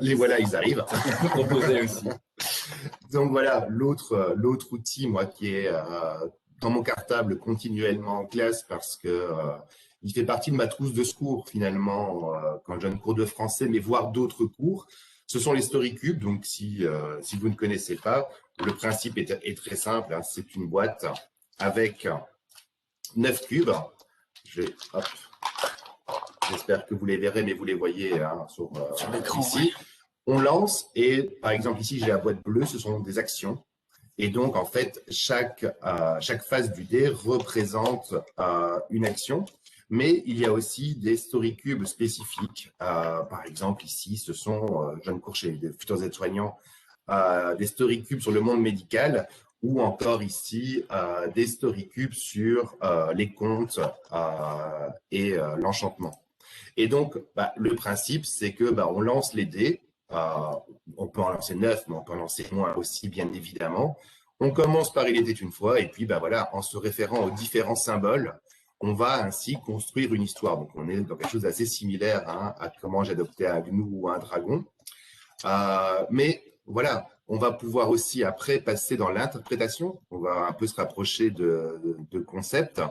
Les voilà, ils arrivent. c'est ce qu'on peut proposer aussi. Donc voilà, l'autre outil, moi, qui est dans mon cartable continuellement en classe parce que il fait partie de ma trousse de secours finalement quand je donne cours de français, mais voire d'autres cours. Ce sont les Story Cubes. Donc si vous ne connaissez pas, le principe est très simple. C'est une boîte avec 9 cubes. J'espère que vous les verrez, mais vous les voyez sur l'écran ici. On lance et, par exemple, ici, j'ai la boîte bleue, ce sont des actions. Et donc, en fait, chaque phase du dé représente une action. Mais il y a aussi des story cubes spécifiques. Par exemple, ici, ce sont, je donne cours chez les futurs aides-soignants, des story cubes sur le monde médical ou encore ici, des story cubes sur les contes et l'enchantement. Et donc, le principe, c'est que on lance les dés. On peut en lancer 9, mais on peut en lancer moins aussi, bien évidemment. On commence par Il était une fois, et puis voilà, en se référant aux différents symboles, on va ainsi construire une histoire. Donc, on est dans quelque chose d'assez similaire à comment j'adoptais un gnou ou un dragon. Mais voilà, on va pouvoir aussi après passer dans l'interprétation. On va un peu se rapprocher de concepts.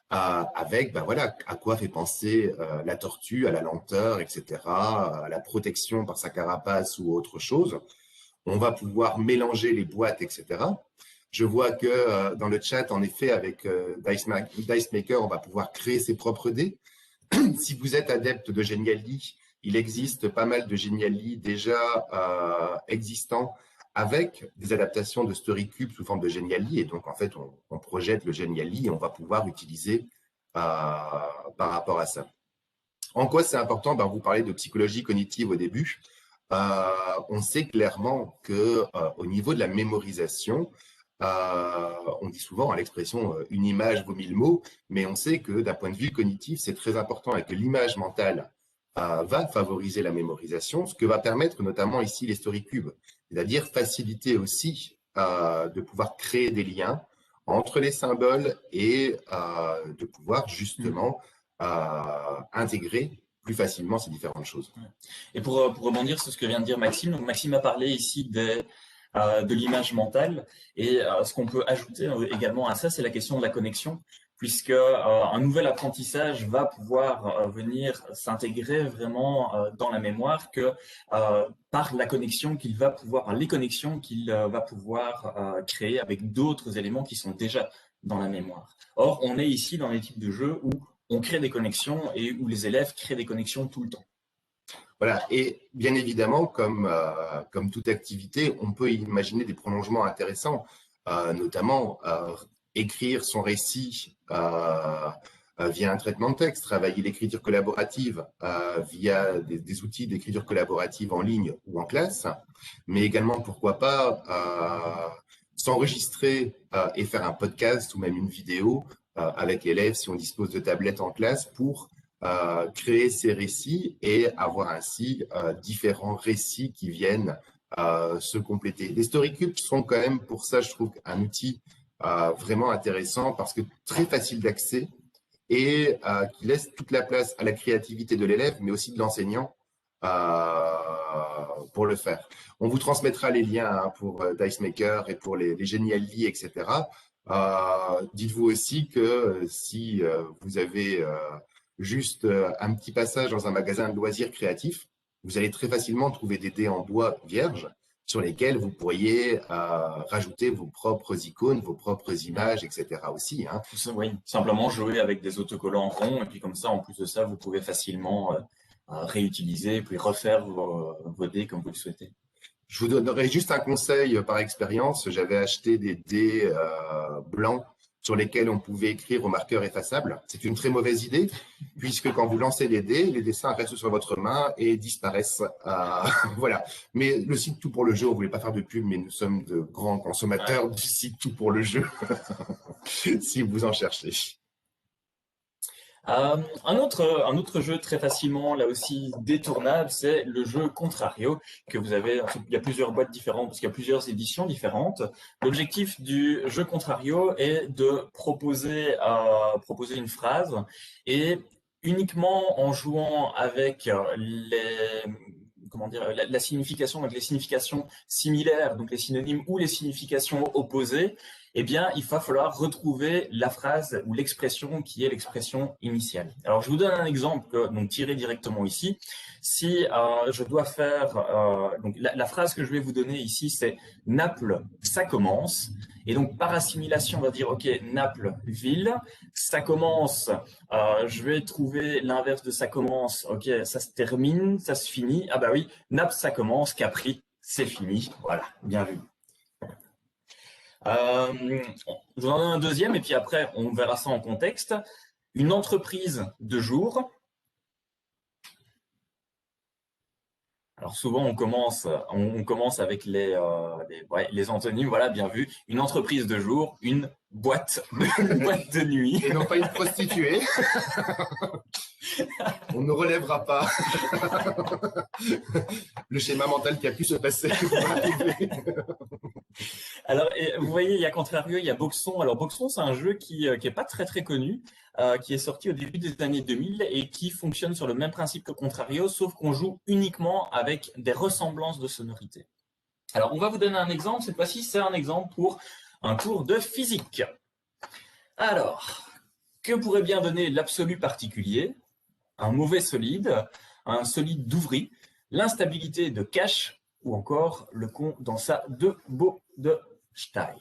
Avec voilà, à quoi fait penser la tortue, à la lenteur, etc., à la protection par sa carapace ou autre chose. On va pouvoir mélanger les boîtes, etc. Je vois que dans le chat, en effet, avec Dice Maker, on va pouvoir créer ses propres dés. Si vous êtes adepte de Geniali, il existe pas mal de Geniali déjà existants avec des adaptations de Story Cube sous forme de Geniali. Et donc, en fait, on projette le Geniali et on va pouvoir utiliser par rapport à ça. En quoi c'est important? Vous parlez de psychologie cognitive au début. On sait clairement qu'au niveau de la mémorisation, on dit souvent l'expression une image vaut 1000 mots, mais on sait que d'un point de vue cognitif, c'est très important et que l'image mentale va favoriser la mémorisation, ce que va permettre notamment ici les story cubes, c'est-à-dire faciliter aussi de pouvoir créer des liens entre les symboles et de pouvoir justement intégrer plus facilement ces différentes choses. Et pour rebondir sur ce que vient de dire Maxime, donc Maxime a parlé ici de l'image mentale et ce qu'on peut ajouter également à ça, c'est la question de la connexion, puisque un nouvel apprentissage va pouvoir venir s'intégrer vraiment dans la mémoire que par la connexion qu'il va pouvoir, les connexions qu'il va pouvoir créer avec d'autres éléments qui sont déjà dans la mémoire. Or, on est ici dans les types de jeux où on crée des connexions et où les élèves créent des connexions tout le temps. Voilà, et bien évidemment, comme toute activité, on peut imaginer des prolongements intéressants, notamment écrire son récit via un traitement de texte, travailler l'écriture collaborative via des outils d'écriture collaborative en ligne ou en classe, mais également, pourquoi pas, s'enregistrer et faire un podcast ou même une vidéo avec l'élève si on dispose de tablettes en classe pour créer ces récits et avoir ainsi différents récits qui viennent se compléter. Les story cubes sont quand même pour ça, je trouve, un outil vraiment intéressant parce que très facile d'accès et qui laisse toute la place à la créativité de l'élève, mais aussi de l'enseignant pour le faire. On vous transmettra les liens pour Dice Maker et pour les Geniali, etc. Dites-vous aussi que si vous avez juste un petit passage dans un magasin de loisirs créatifs, vous allez très facilement trouver des dés en bois vierge sur lesquels vous pourriez rajouter vos propres icônes, vos propres images, etc. aussi. Oui, simplement jouer avec des autocollants ronds et puis comme ça, en plus de ça, vous pouvez facilement réutiliser et puis refaire vos dés comme vous le souhaitez. Je vous donnerai juste un conseil par expérience. J'avais acheté des dés blancs sur lesquels on pouvait écrire au marqueur effaçable. C'est une très mauvaise idée, puisque quand vous lancez les dés, les dessins restent sur votre main et disparaissent. Voilà. Mais le site Tout pour le jeu, on ne voulait pas faire de pub, mais nous sommes de grands consommateurs du site Tout pour le jeu, si vous en cherchez. Un autre jeu très facilement, là aussi détournable, c'est le jeu Contrario, que vous avez. Il y a plusieurs boîtes différentes, parce qu'il y a plusieurs éditions différentes. L'objectif du jeu Contrario est de proposer une phrase, et uniquement en jouant avec la signification, donc les significations similaires, donc les synonymes ou les significations opposées, eh bien, il va falloir retrouver la phrase ou l'expression qui est l'expression initiale. Alors, je vous donne un exemple, donc tiré directement ici. Si je dois faire, donc la phrase que je vais vous donner ici, c'est Naples, ça commence. Et donc, par assimilation, on va dire, OK, Naples, ville, ça commence, je vais trouver l'inverse de ça commence, OK, ça se termine, ça se finit. Ah bah oui, Naples, ça commence, Capri, c'est fini. Voilà, bien vu. Je vous en donne un deuxième et puis après on verra ça en contexte. Une entreprise de jour. Alors souvent on commence avec les antonymes, voilà, bien vu. Une entreprise de jour, une boîte de nuit. Et non pas une prostituée. On ne relèvera pas le schéma mental qui a pu se passer. Alors, vous voyez, il y a Contrario, il y a Boxon. Alors, Boxon, c'est un jeu qui est pas très très connu, qui est sorti au début des années 2000 et qui fonctionne sur le même principe que Contrario, sauf qu'on joue uniquement avec des ressemblances de sonorités. Alors, on va vous donner un exemple. Cette fois-ci, c'est un exemple pour un tour de physique. Alors, que pourrait bien donner l'absolu particulier, un mauvais solide, un solide d'ouvri, l'instabilité de Cash ou encore le condensat de Bode-Stein.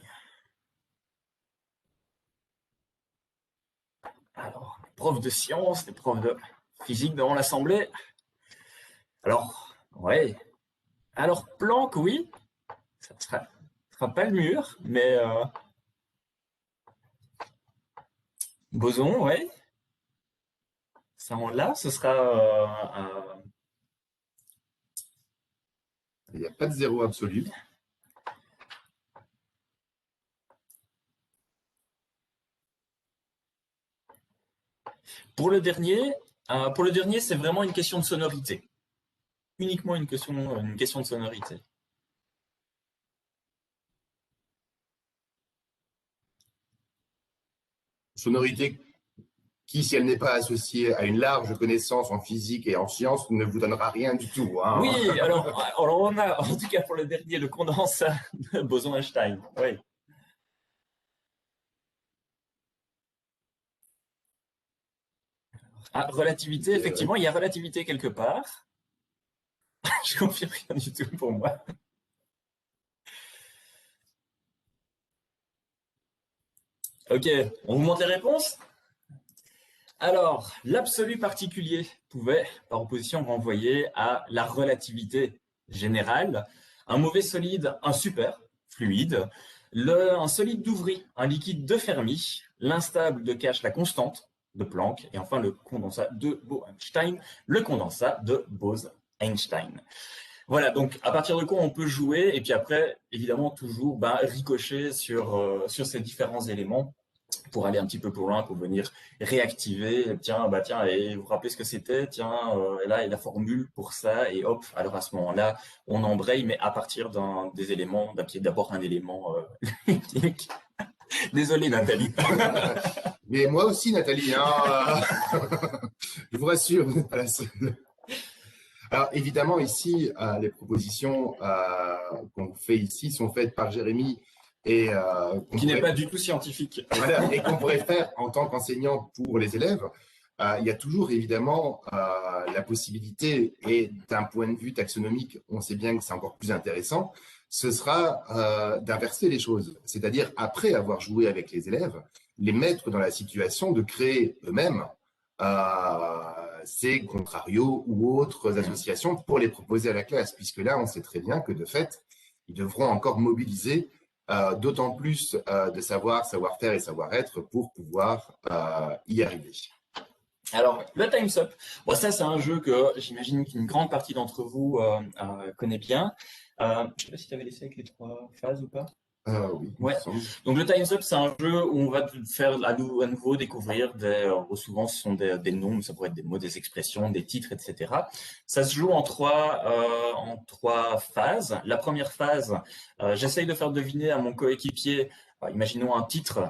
Alors, les profs de sciences, les profs de physique devant l'assemblée. Alors, ouais. Alors, Planck, oui, ça ne sera pas le mur, mais boson, ouais. Ça, on l'a, ce sera Il n'y a pas de zéro absolu. Pour le dernier, c'est vraiment une question de sonorité. Uniquement une question de sonorité. Sonorité qui, si elle n'est pas associée à une large connaissance en physique et en sciences, ne vous donnera rien du tout. Hein. Oui, alors on a, en tout cas pour le dernier, le condensat de Boson-Einstein. Oui. Ah, relativité, effectivement, il y a relativité quelque part. Je confirme rien du tout pour moi. Ok, on vous montre les réponses? Alors, l'absolu particulier pouvait, par opposition, renvoyer à la relativité générale. Un mauvais solide, un super fluide. Un solide d'Ouvry, un liquide de Fermi. L'instable de Cache, la constante de Planck. Et enfin, le condensat de Bose-Einstein, le condensat de Bose-Einstein. Voilà, donc à partir de quoi on peut jouer et puis après, évidemment, toujours ricocher sur ces différents éléments pour aller un petit peu plus loin, pour venir réactiver. Tiens, et vous vous rappelez ce que c'était? Tiens, là, il y a la formule pour ça, et hop, alors à ce moment-là, on embraye, mais à partir des éléments, qui est d'abord un élément unique. Désolé, Nathalie. Mais moi aussi, Nathalie, hein, je vous rassure, vous n'êtes pas la seule. Alors, évidemment, ici, les propositions qu'on fait ici sont faites par Jérémy et qui n'est pas du tout scientifique. Voilà, et qu'on pourrait faire en tant qu'enseignant pour les élèves. Il y a toujours évidemment la possibilité, et d'un point de vue taxonomique, on sait bien que c'est encore plus intéressant, ce sera d'inverser les choses. C'est-à-dire, après avoir joué avec les élèves, les mettre dans la situation de créer eux-mêmes c'est Contrario ou autres associations pour les proposer à la classe, puisque là, on sait très bien que de fait, ils devront encore mobiliser d'autant plus de savoir-faire et savoir-être pour pouvoir y arriver. Alors, le Time's Up, bon, ça c'est un jeu que j'imagine qu'une grande partie d'entre vous connaît bien. Je ne sais pas si tu avais laissé avec les 3 phases ou pas. Oui, ouais. Donc le Time's Up, c'est un jeu où on va te faire à nouveau découvrir souvent ce sont des noms, ça pourrait être des mots, des expressions, des titres, etc. Ça se joue en trois phases. La première phase, j'essaye de faire deviner à mon coéquipier, imaginons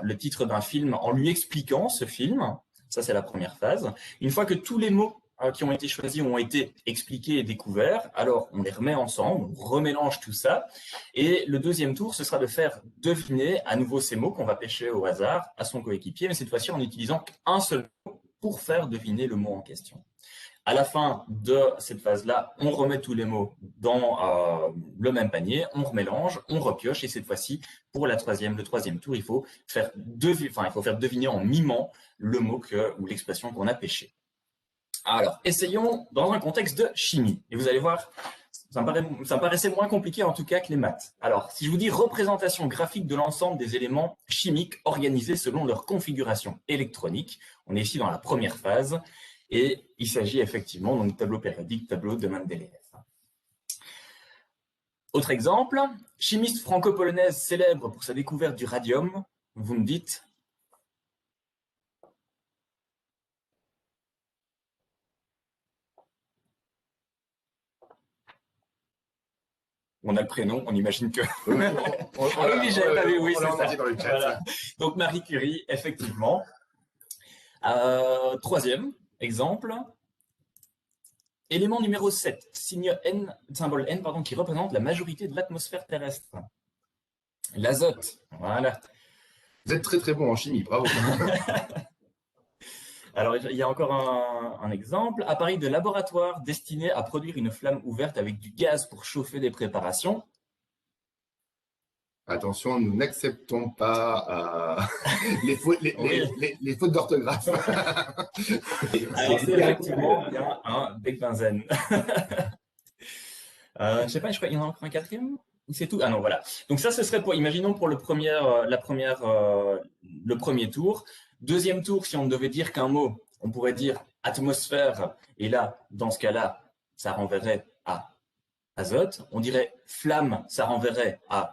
le titre d'un film, en lui expliquant ce film. Ça, c'est la première phase. Une fois que tous les mots qui ont été choisis ont été expliqués et découverts, alors on les remet ensemble, on remélange tout ça. Et le deuxième tour, ce sera de faire deviner à nouveau ces mots qu'on va pêcher au hasard à son coéquipier, mais cette fois-ci en utilisant un seul mot pour faire deviner le mot en question. À la fin de cette phase-là, on remet tous les mots dans le même panier, on remélange, on repioche, et cette fois-ci, pour le troisième tour, il faut faire deviner en mimant le mot ou l'expression qu'on a pêché. Alors, essayons dans un contexte de chimie. Et vous allez voir, ça me paraissait moins compliqué en tout cas que les maths. Alors, si je vous dis représentation graphique de l'ensemble des éléments chimiques organisés selon leur configuration électronique, on est ici dans la première phase. Et il s'agit effectivement donc tableau périodique, tableau de Mendeleïev. Autre exemple, chimiste franco-polonaise célèbre pour sa découverte du radium, vous me dites? On a le prénom, on imagine que... oui, j'avais pas vu, oui, c'est ça. Dans le chat. Voilà. Donc Marie Curie, effectivement. Troisième exemple. Élément numéro 7, symbole N, qui représente la majorité de l'atmosphère terrestre. L'azote, voilà. Vous êtes très très bon en chimie, bravo. Alors, il y a encore un exemple. Appareil de laboratoire destiné à produire une flamme ouverte avec du gaz pour chauffer des préparations. Attention, nous n'acceptons pas les fautes d'orthographe. Alors, c'est effectivement bien un becbenzène. Je sais pas, je crois qu'il y en a encore un quatrième. C'est tout. Ah non, voilà. Donc ça, ce serait imaginons pour le premier tour. Deuxième tour, si on devait dire qu'un mot, on pourrait dire atmosphère. Et là, dans ce cas-là, ça renverrait à azote. On dirait flamme, ça renverrait à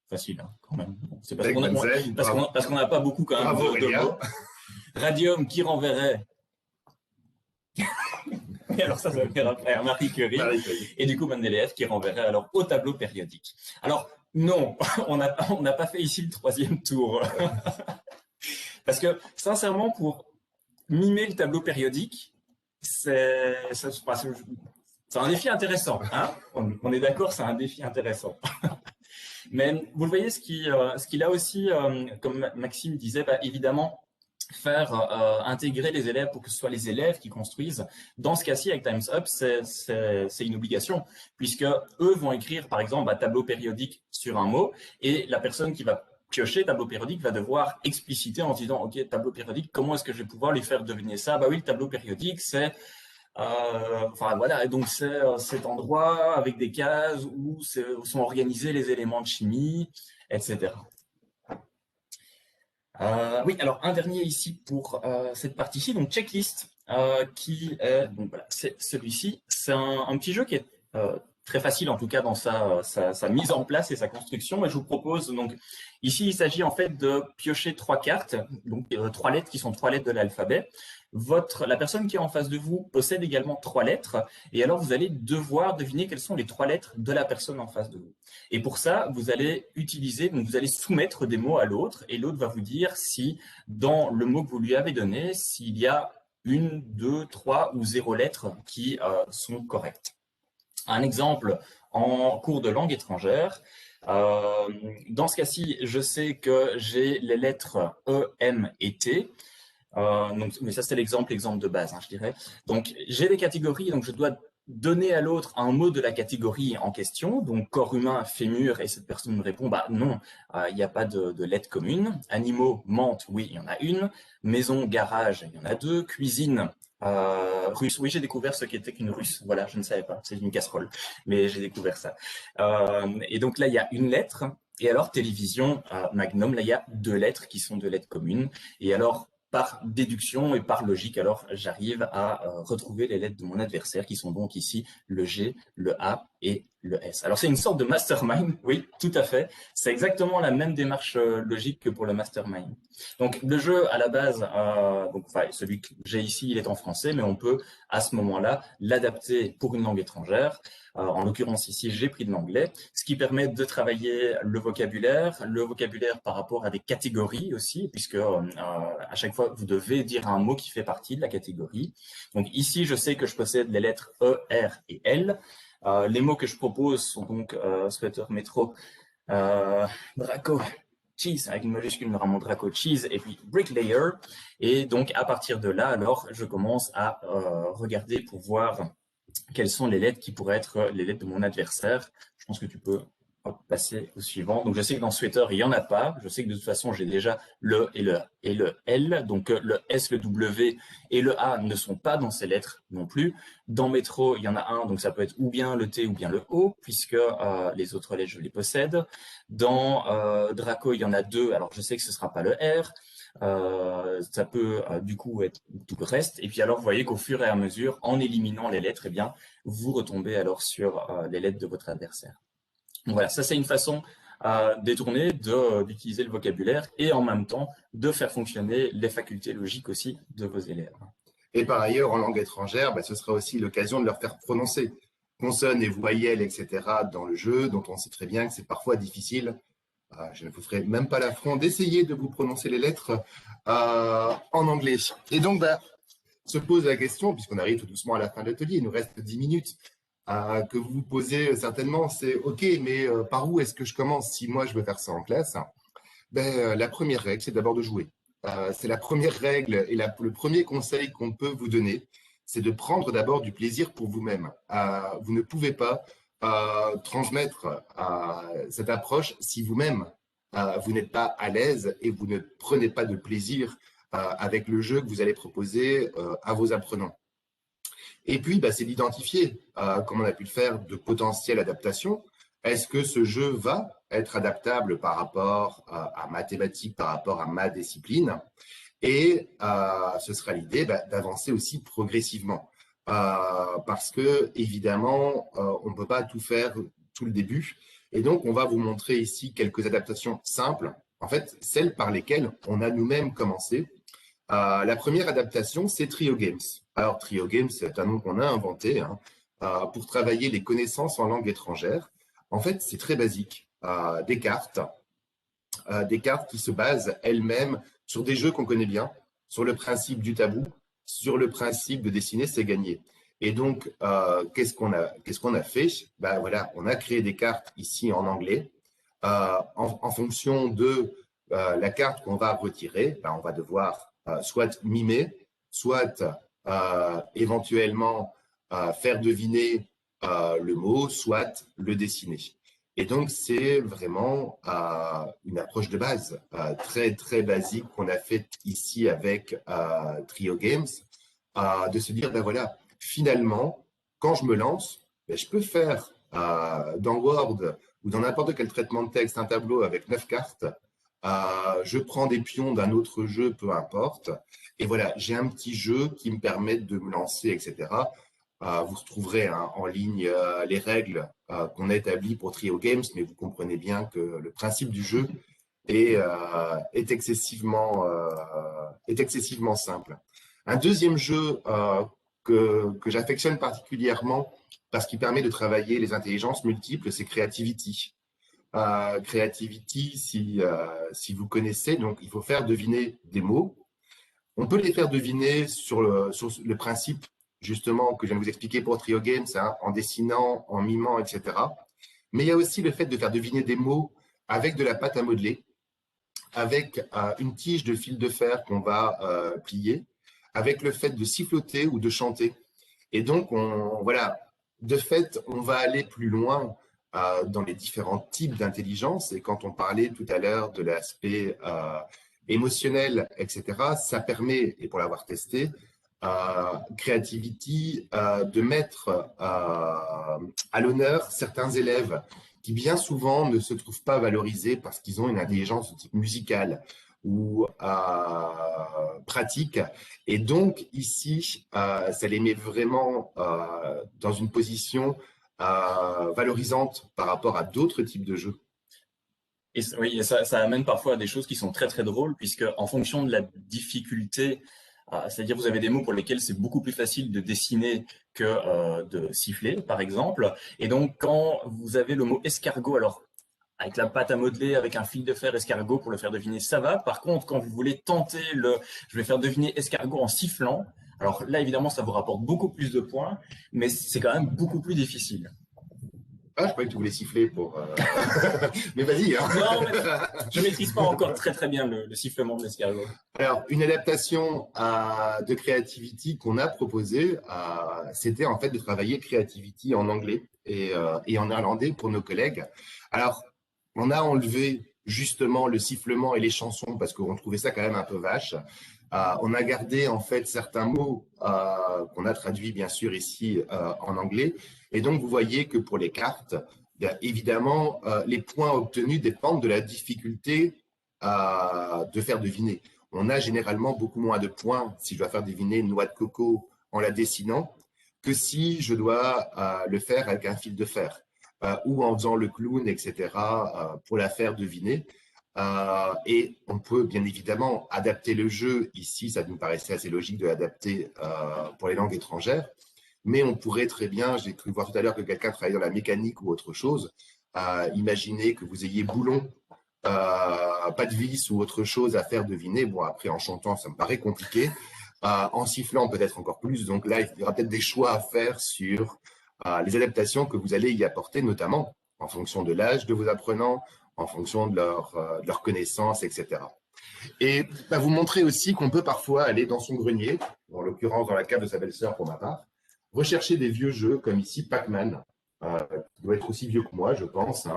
facile, hein, quand même. C'est parce qu'on n'a pas beaucoup quand même de mots. Radium qui renverrait. Et alors ça va faire après à Marie Curie. Et du coup Mendeleïev qui renverrait alors au tableau périodique. Alors non, on n'a pas fait ici le troisième tour. Parce que sincèrement, pour mimer le tableau périodique, c'est un défi intéressant. Hein, on est d'accord, c'est un défi intéressant. Mais vous le voyez, ce qu'il a aussi, comme Maxime disait, évidemment, faire intégrer les élèves pour que ce soit les élèves qui construisent. Dans ce cas-ci, avec Time's Up, c'est une obligation, puisque eux vont écrire, par exemple, tableau périodique sur un mot, et la personne qui va piocher tableau périodique va devoir expliciter en disant, OK, tableau périodique, comment est-ce que je vais pouvoir lui faire deviner ça? Bah oui, le tableau périodique, c'est voilà, et donc c'est cet endroit avec des cases où sont organisés les éléments de chimie, etc. Oui, alors un dernier ici pour cette partie-ci, donc checklist, qui est, donc voilà, c'est celui-ci. C'est un petit jeu qui est très facile en tout cas dans sa mise en place et sa construction. Et je vous propose donc ici, il s'agit en fait de piocher 3 cartes, donc 3 lettres qui sont 3 lettres de l'alphabet. La personne qui est en face de vous possède également 3 lettres, et alors vous allez devoir deviner quelles sont les 3 lettres de la personne en face de vous. Et pour ça, vous allez soumettre des mots à l'autre, et l'autre va vous dire si, dans le mot que vous lui avez donné, s'il y a 1, 2, 3 ou 0 lettres qui sont correctes. Un exemple en cours de langue étrangère. Dans ce cas-ci, je sais que j'ai les lettres E, M et T. Mais ça, c'est l'exemple de base, hein, je dirais. Donc, j'ai des catégories, donc je dois donner à l'autre un mot de la catégorie en question, donc corps humain, fémur, et cette personne me répond, bah non, il n'y a pas de lettre commune. Animaux, menthe, oui, il y en a une. Maison, garage, il y en a deux. Cuisine, russe, oui, j'ai découvert ce qu'était qu'une russe. Voilà, je ne savais pas, c'est une casserole, mais j'ai découvert ça. Et donc là, il y a une lettre. Et alors, télévision, Magnum, là, il y a deux lettres qui sont deux lettres communes. Et alors, par déduction et par logique, alors j'arrive à retrouver les lettres de mon adversaire qui sont donc ici le G, le A et le S. Alors c'est une sorte de mastermind, oui, tout à fait. C'est exactement la même démarche logique que pour le mastermind. Donc le jeu à la base, donc, enfin, celui que j'ai ici, il est en français, mais on peut à ce moment-là l'adapter pour une langue étrangère. En l'occurrence ici, j'ai pris de l'anglais, ce qui permet de travailler le vocabulaire par rapport à des catégories aussi, puisque à chaque fois, vous devez dire un mot qui fait partie de la catégorie. Donc ici, je sais que je possède les lettres E, R et L. Les mots que je propose sont donc sweater, métro, Draco, cheese avec une majuscule, normalement Draco, cheese, et puis bricklayer. Et donc à partir de là, alors je commence à regarder pour voir quelles sont les lettres qui pourraient être les lettres de mon adversaire. Je pense que tu peux passer au suivant. Donc je sais que dans Sweater, il n'y en a pas. Je sais que de toute façon, j'ai déjà le et le L. Donc le S, le W et le A ne sont pas dans ces lettres non plus. Dans Métro, il y en a un, donc ça peut être ou bien le T ou bien le O, puisque les autres lettres, je les possède. Dans Draco, il y en a deux. Alors je sais que ce ne sera pas le R. Ça peut du coup être tout le reste. Et puis alors, vous voyez qu'au fur et à mesure, en éliminant les lettres, eh bien, vous retombez alors sur les lettres de votre adversaire. Donc voilà, ça c'est une façon détournée d'utiliser le vocabulaire et en même temps de faire fonctionner les facultés logiques aussi de vos élèves. Et par ailleurs, en langue étrangère, ce sera aussi l'occasion de leur faire prononcer consonnes et voyelles, etc. dans le jeu, dont on sait très bien que c'est parfois difficile. Je ne vous ferai même pas l'affront d'essayer de vous prononcer les lettres en anglais. Et donc, se pose la question, puisqu'on arrive tout doucement à la fin de l'atelier, il nous reste 10 minutes, que vous vous posez certainement, c'est OK, mais par où est-ce que je commence si moi je veux faire ça en classe? La première règle, c'est d'abord de jouer. C'est la première règle et le premier conseil qu'on peut vous donner, c'est de prendre d'abord du plaisir pour vous-même. Vous ne pouvez pas transmettre cette approche si vous-même, vous n'êtes pas à l'aise et vous ne prenez pas de plaisir avec le jeu que vous allez proposer à vos apprenants. Et puis, c'est d'identifier, comme on a pu le faire, de potentielles adaptations. Est-ce que ce jeu va être adaptable par rapport à mathématiques, par rapport à ma discipline? Et ce sera l'idée d'avancer aussi progressivement. Parce que, évidemment, on ne peut pas tout faire tout le début. Et donc, on va vous montrer ici quelques adaptations simples, en fait, celles par lesquelles on a nous-mêmes commencé. La première adaptation, c'est Trio Games. Alors, Trio Games, c'est un nom qu'on a inventé pour travailler les connaissances en langue étrangère. En fait, c'est très basique. Des cartes qui se basent elles-mêmes sur des jeux qu'on connaît bien, sur le principe du tabou, sur le principe de dessiner, c'est gagner. Et donc, qu'est-ce qu'on a fait? Voilà, on a créé des cartes ici en anglais. En fonction de la carte qu'on va retirer, on va devoir soit mimer, soit éventuellement faire deviner le mot, soit le dessiner. Et donc, c'est vraiment une approche de base, très, très basique qu'on a faite ici avec Trio Games, de se dire, voilà, finalement, quand je me lance, je peux faire dans Word ou dans n'importe quel traitement de texte un tableau avec 9 cartes. Je prends des pions d'un autre jeu, peu importe. Et voilà, j'ai un petit jeu qui me permet de me lancer, etc. Vous retrouverez en ligne les règles qu'on a établies pour Trio Games, mais vous comprenez bien que le principe du jeu est excessivement simple. Un deuxième jeu que j'affectionne particulièrement parce qu'il permet de travailler les intelligences multiples, c'est Creativity. Creativity, si vous connaissez, donc il faut faire deviner des mots. On peut les faire deviner sur le principe justement que je viens de vous expliquer pour Trio Games, en dessinant, en mimant, etc. Mais il y a aussi le fait de faire deviner des mots avec de la pâte à modeler, avec une tige de fil de fer qu'on va plier, avec le fait de siffloter ou de chanter. Et donc, voilà, de fait, on va aller plus loin dans les différents types d'intelligence. Et quand on parlait tout à l'heure de l'aspect émotionnel, etc., ça permet, et pour l'avoir testé, Creativity, de mettre à l'honneur certains élèves qui bien souvent ne se trouvent pas valorisés parce qu'ils ont une intelligence de type musicale ou pratique. Et donc ici, ça les met vraiment dans une position valorisante par rapport à d'autres types de jeux. Et oui, et ça amène parfois à des choses qui sont très très drôles, puisque en fonction de la difficulté, c'est-à-dire vous avez des mots pour lesquels c'est beaucoup plus facile de dessiner que de siffler, par exemple. Et donc quand vous avez le mot escargot, alors avec la pâte à modeler, avec un fil de fer escargot pour le faire deviner, ça va. Par contre, quand vous voulez tenter je vais faire deviner escargot en sifflant, alors là évidemment ça vous rapporte beaucoup plus de points, mais c'est quand même beaucoup plus difficile. Ah, je croyais que tu voulais siffler pour... Mais vas-y. Hein. Non, mais je ne maîtrise pas encore très très bien le sifflement de l'escargot. Alors, une adaptation de Creativity qu'on a proposée, c'était en fait de travailler Creativity en anglais et en néerlandais pour nos collègues. Alors, on a enlevé justement le sifflement et les chansons parce qu'on trouvait ça quand même un peu vache. On a gardé en fait certains mots qu'on a traduits bien sûr ici en anglais. Et donc, vous voyez que pour les cartes, bien, évidemment, les points obtenus dépendent de la difficulté de faire deviner. On a généralement beaucoup moins de points si je dois faire deviner une noix de coco en la dessinant que si je dois le faire avec un fil de fer ou en faisant le clown, etc., pour la faire deviner. Et on peut bien évidemment adapter le jeu. Ici, ça nous paraissait assez logique de l'adapter pour les langues étrangères. Mais on pourrait très bien, j'ai cru voir tout à l'heure que quelqu'un travaillait dans la mécanique ou autre chose, imaginez que vous ayez boulon, pas de vis ou autre chose à faire deviner. Bon, après, en chantant, ça me paraît compliqué. En sifflant, peut-être encore plus. Donc là, il y aura peut-être des choix à faire sur les adaptations que vous allez y apporter, notamment en fonction de l'âge de vos apprenants, en fonction de leur connaissance, etc. Et vous montrer aussi qu'on peut parfois aller dans son grenier, en l'occurrence dans la cave de sa belle-sœur pour ma part, rechercher des vieux jeux comme ici Pac-Man, qui doit être aussi vieux que moi, je pense,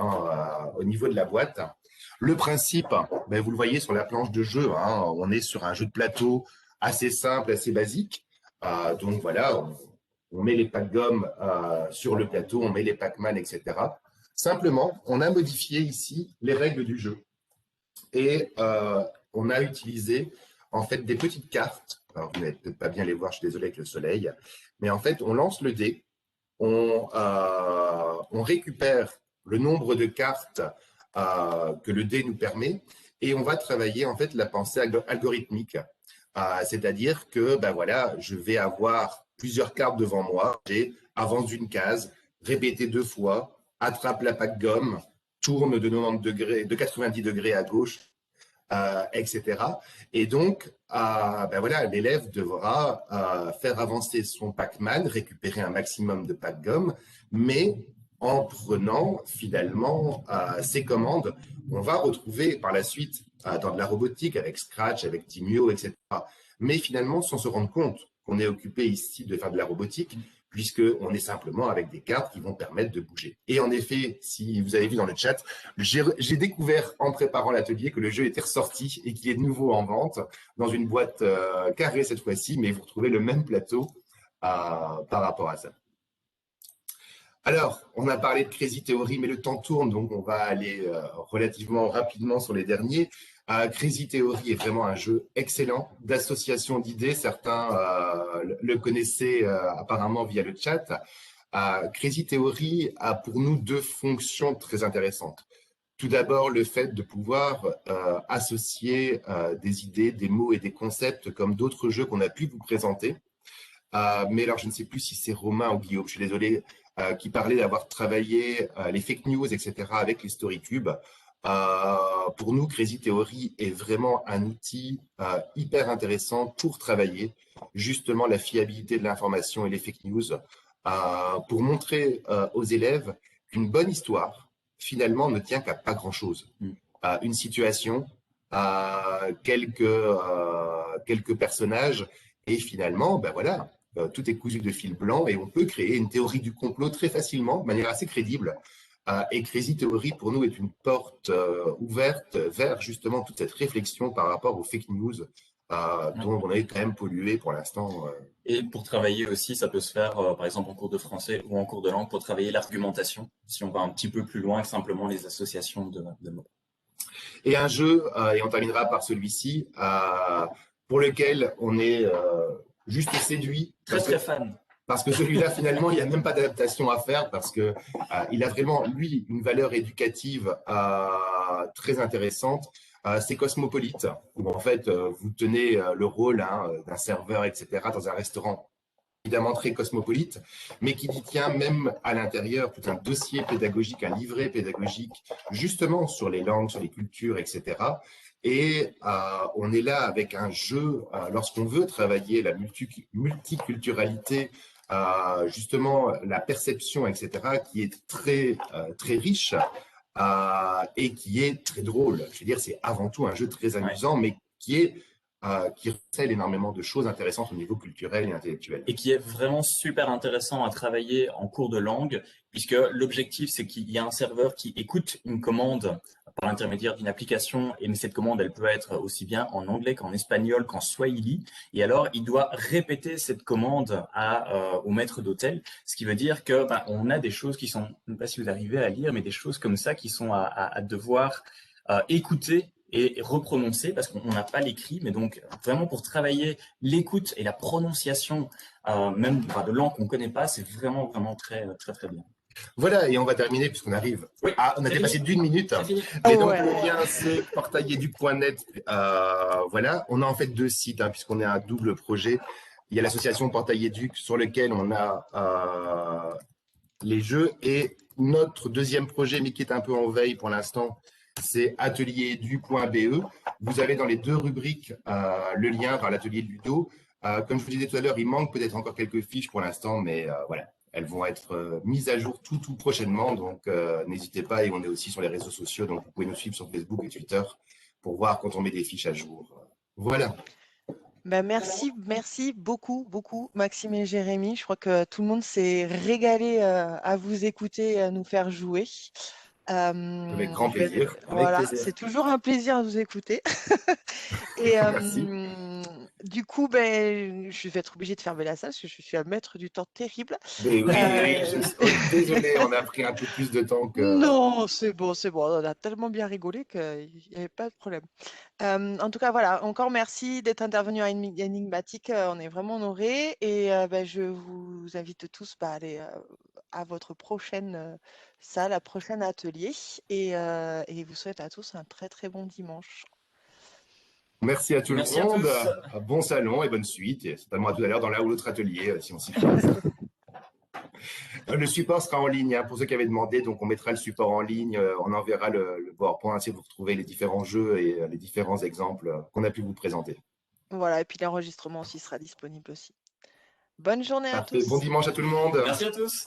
au niveau de la boîte. Le principe, vous le voyez sur la planche de jeu, on est sur un jeu de plateau assez simple, assez basique. Donc voilà, on met les pack-gommes sur le plateau, on met les Pac-Man, etc. Simplement, on a modifié ici les règles du jeu. Et on a utilisé en fait des petites cartes. Alors, vous n'allez peut-être pas bien les voir, je suis désolé avec le soleil. Mais en fait, on lance le dé, on récupère le nombre de cartes que le dé nous permet et on va travailler en fait la pensée algorithmique. C'est-à-dire que voilà, je vais avoir plusieurs cartes devant moi, j'ai avance d'une case, répéter 2 fois, attrape la pack-gomme, tourne de 90 degrés, de 90 degrés à gauche, etc. Et donc, voilà, l'élève devra faire avancer son Pac-Man, récupérer un maximum de pack-gomme, mais en prenant finalement ces commandes, on va retrouver par la suite dans de la robotique avec Scratch, avec Timio, etc. Mais finalement, sans se rendre compte qu'on est occupé ici de faire de la robotique, puisqu'on est simplement avec des cartes qui vont permettre de bouger. Et en effet, si vous avez vu dans le chat, j'ai découvert en préparant l'atelier que le jeu était ressorti et qu'il est de nouveau en vente dans une boîte carrée cette fois-ci, mais vous retrouvez le même plateau par rapport à ça. Alors, on a parlé de Crazy Theory, mais le temps tourne, donc on va aller relativement rapidement sur les derniers. Crazy Theory est vraiment un jeu excellent d'association d'idées. Certains le connaissaient apparemment via le chat. Crazy Theory a pour nous 2 fonctions très intéressantes. Tout d'abord, le fait de pouvoir associer des idées, des mots et des concepts comme d'autres jeux qu'on a pu vous présenter. Mais alors, je ne sais plus si c'est Romain ou Guillaume, je suis désolé, qui parlait d'avoir travaillé les fake news, etc. avec les StoryCube. Pour nous, Crazy Theory est vraiment un outil hyper intéressant pour travailler justement la fiabilité de l'information et les fake news, pour montrer aux élèves qu'une bonne histoire, finalement, ne tient qu'à pas grand-chose. Une situation, quelques personnages, et finalement, voilà, tout est cousu de fil blanc et on peut créer une théorie du complot très facilement, de manière assez crédible. Et Crazy Theory, pour nous, est une porte ouverte vers justement toute cette réflexion par rapport aux fake news dont on est quand même pollué pour l'instant. Et pour travailler aussi, ça peut se faire, par exemple, en cours de français ou en cours de langue, pour travailler l'argumentation, si on va un petit peu plus loin que simplement les associations de mots. Et un jeu, et on terminera par celui-ci, pour lequel on est juste séduit. Très fan. Parce que celui-là, finalement, il n'y a même pas d'adaptation à faire parce que il a vraiment, lui, une valeur éducative très intéressante. C'est Cosmopolite, où en fait, vous tenez le rôle d'un serveur, etc., dans un restaurant évidemment très cosmopolite, mais qui y tient même à l'intérieur tout un dossier pédagogique, un livret pédagogique, justement sur les langues, sur les cultures, etc. Et on est là avec un jeu, lorsqu'on veut travailler la multiculturalité, justement la perception, etc., qui est très riche et qui est très drôle. Je veux dire, c'est avant tout un jeu très amusant, mais qui recèle énormément de choses intéressantes au niveau culturel et intellectuel. Et qui est vraiment super intéressant à travailler en cours de langue, puisque l'objectif, c'est qu'il y a un serveur qui écoute une commande par l'intermédiaire d'une application, et cette commande, elle peut être aussi bien en anglais qu'en espagnol, qu'en swahili, et alors il doit répéter cette commande au maître d'hôtel, ce qui veut dire que on a des choses qui sont, je ne sais pas si vous arrivez à lire, mais des choses comme ça qui sont à devoir écouter et reprononcer, parce qu'on n'a pas l'écrit, mais donc vraiment pour travailler l'écoute et la prononciation, même de langue qu'on ne connaît pas, c'est vraiment très bien. Voilà, et on va terminer puisqu'on arrive. Oui, on a dépassé d'1 minute. Et donc, le lien, c'est portailleduc.net. Voilà, on a en fait 2 sites, puisqu'on est un double projet. Il y a l'association Portail Éduc sur lequel on a les jeux. Et notre deuxième projet, mais qui est un peu en veille pour l'instant, c'est atelieredu.be. Vous avez dans les 2 rubriques le lien vers l'atelier de Ludo. Comme je vous disais tout à l'heure, il manque peut-être encore quelques fiches pour l'instant, mais voilà. Elles vont être mises à jour tout prochainement, donc n'hésitez pas. Et on est aussi sur les réseaux sociaux, donc vous pouvez nous suivre sur Facebook et Twitter pour voir quand on met des fiches à jour. Voilà. Merci beaucoup, Maxime et Jérémy. Je crois que tout le monde s'est régalé à vous écouter et à nous faire jouer. Avec grand plaisir. Voilà, c'est toujours un plaisir de vous écouter. Et du coup, je vais être obligée de fermer la salle parce que je suis un maître du temps terrible. Mais oui, désolé, on a pris un peu plus de temps que… Non, c'est bon, on a tellement bien rigolé qu'il n'y avait pas de problème. En tout cas, voilà, encore merci d'être intervenu à Enigmatique, on est vraiment honorés et je vous invite tous à aller à votre prochaine salle, à prochain atelier et vous souhaite à tous un très bon dimanche. Merci à tout le monde, bon salon et bonne suite, et certainement à tout à l'heure dans l'un ou l'autre atelier, si on s'y croise. Le support sera en ligne, pour ceux qui avaient demandé, donc on mettra le support en ligne, on enverra le PowerPoint, si vous retrouvez les différents jeux et les différents exemples qu'on a pu vous présenter. Voilà, et puis l'enregistrement aussi sera disponible aussi. Bonne journée à tous. Bon dimanche à tout le monde. Merci à tous.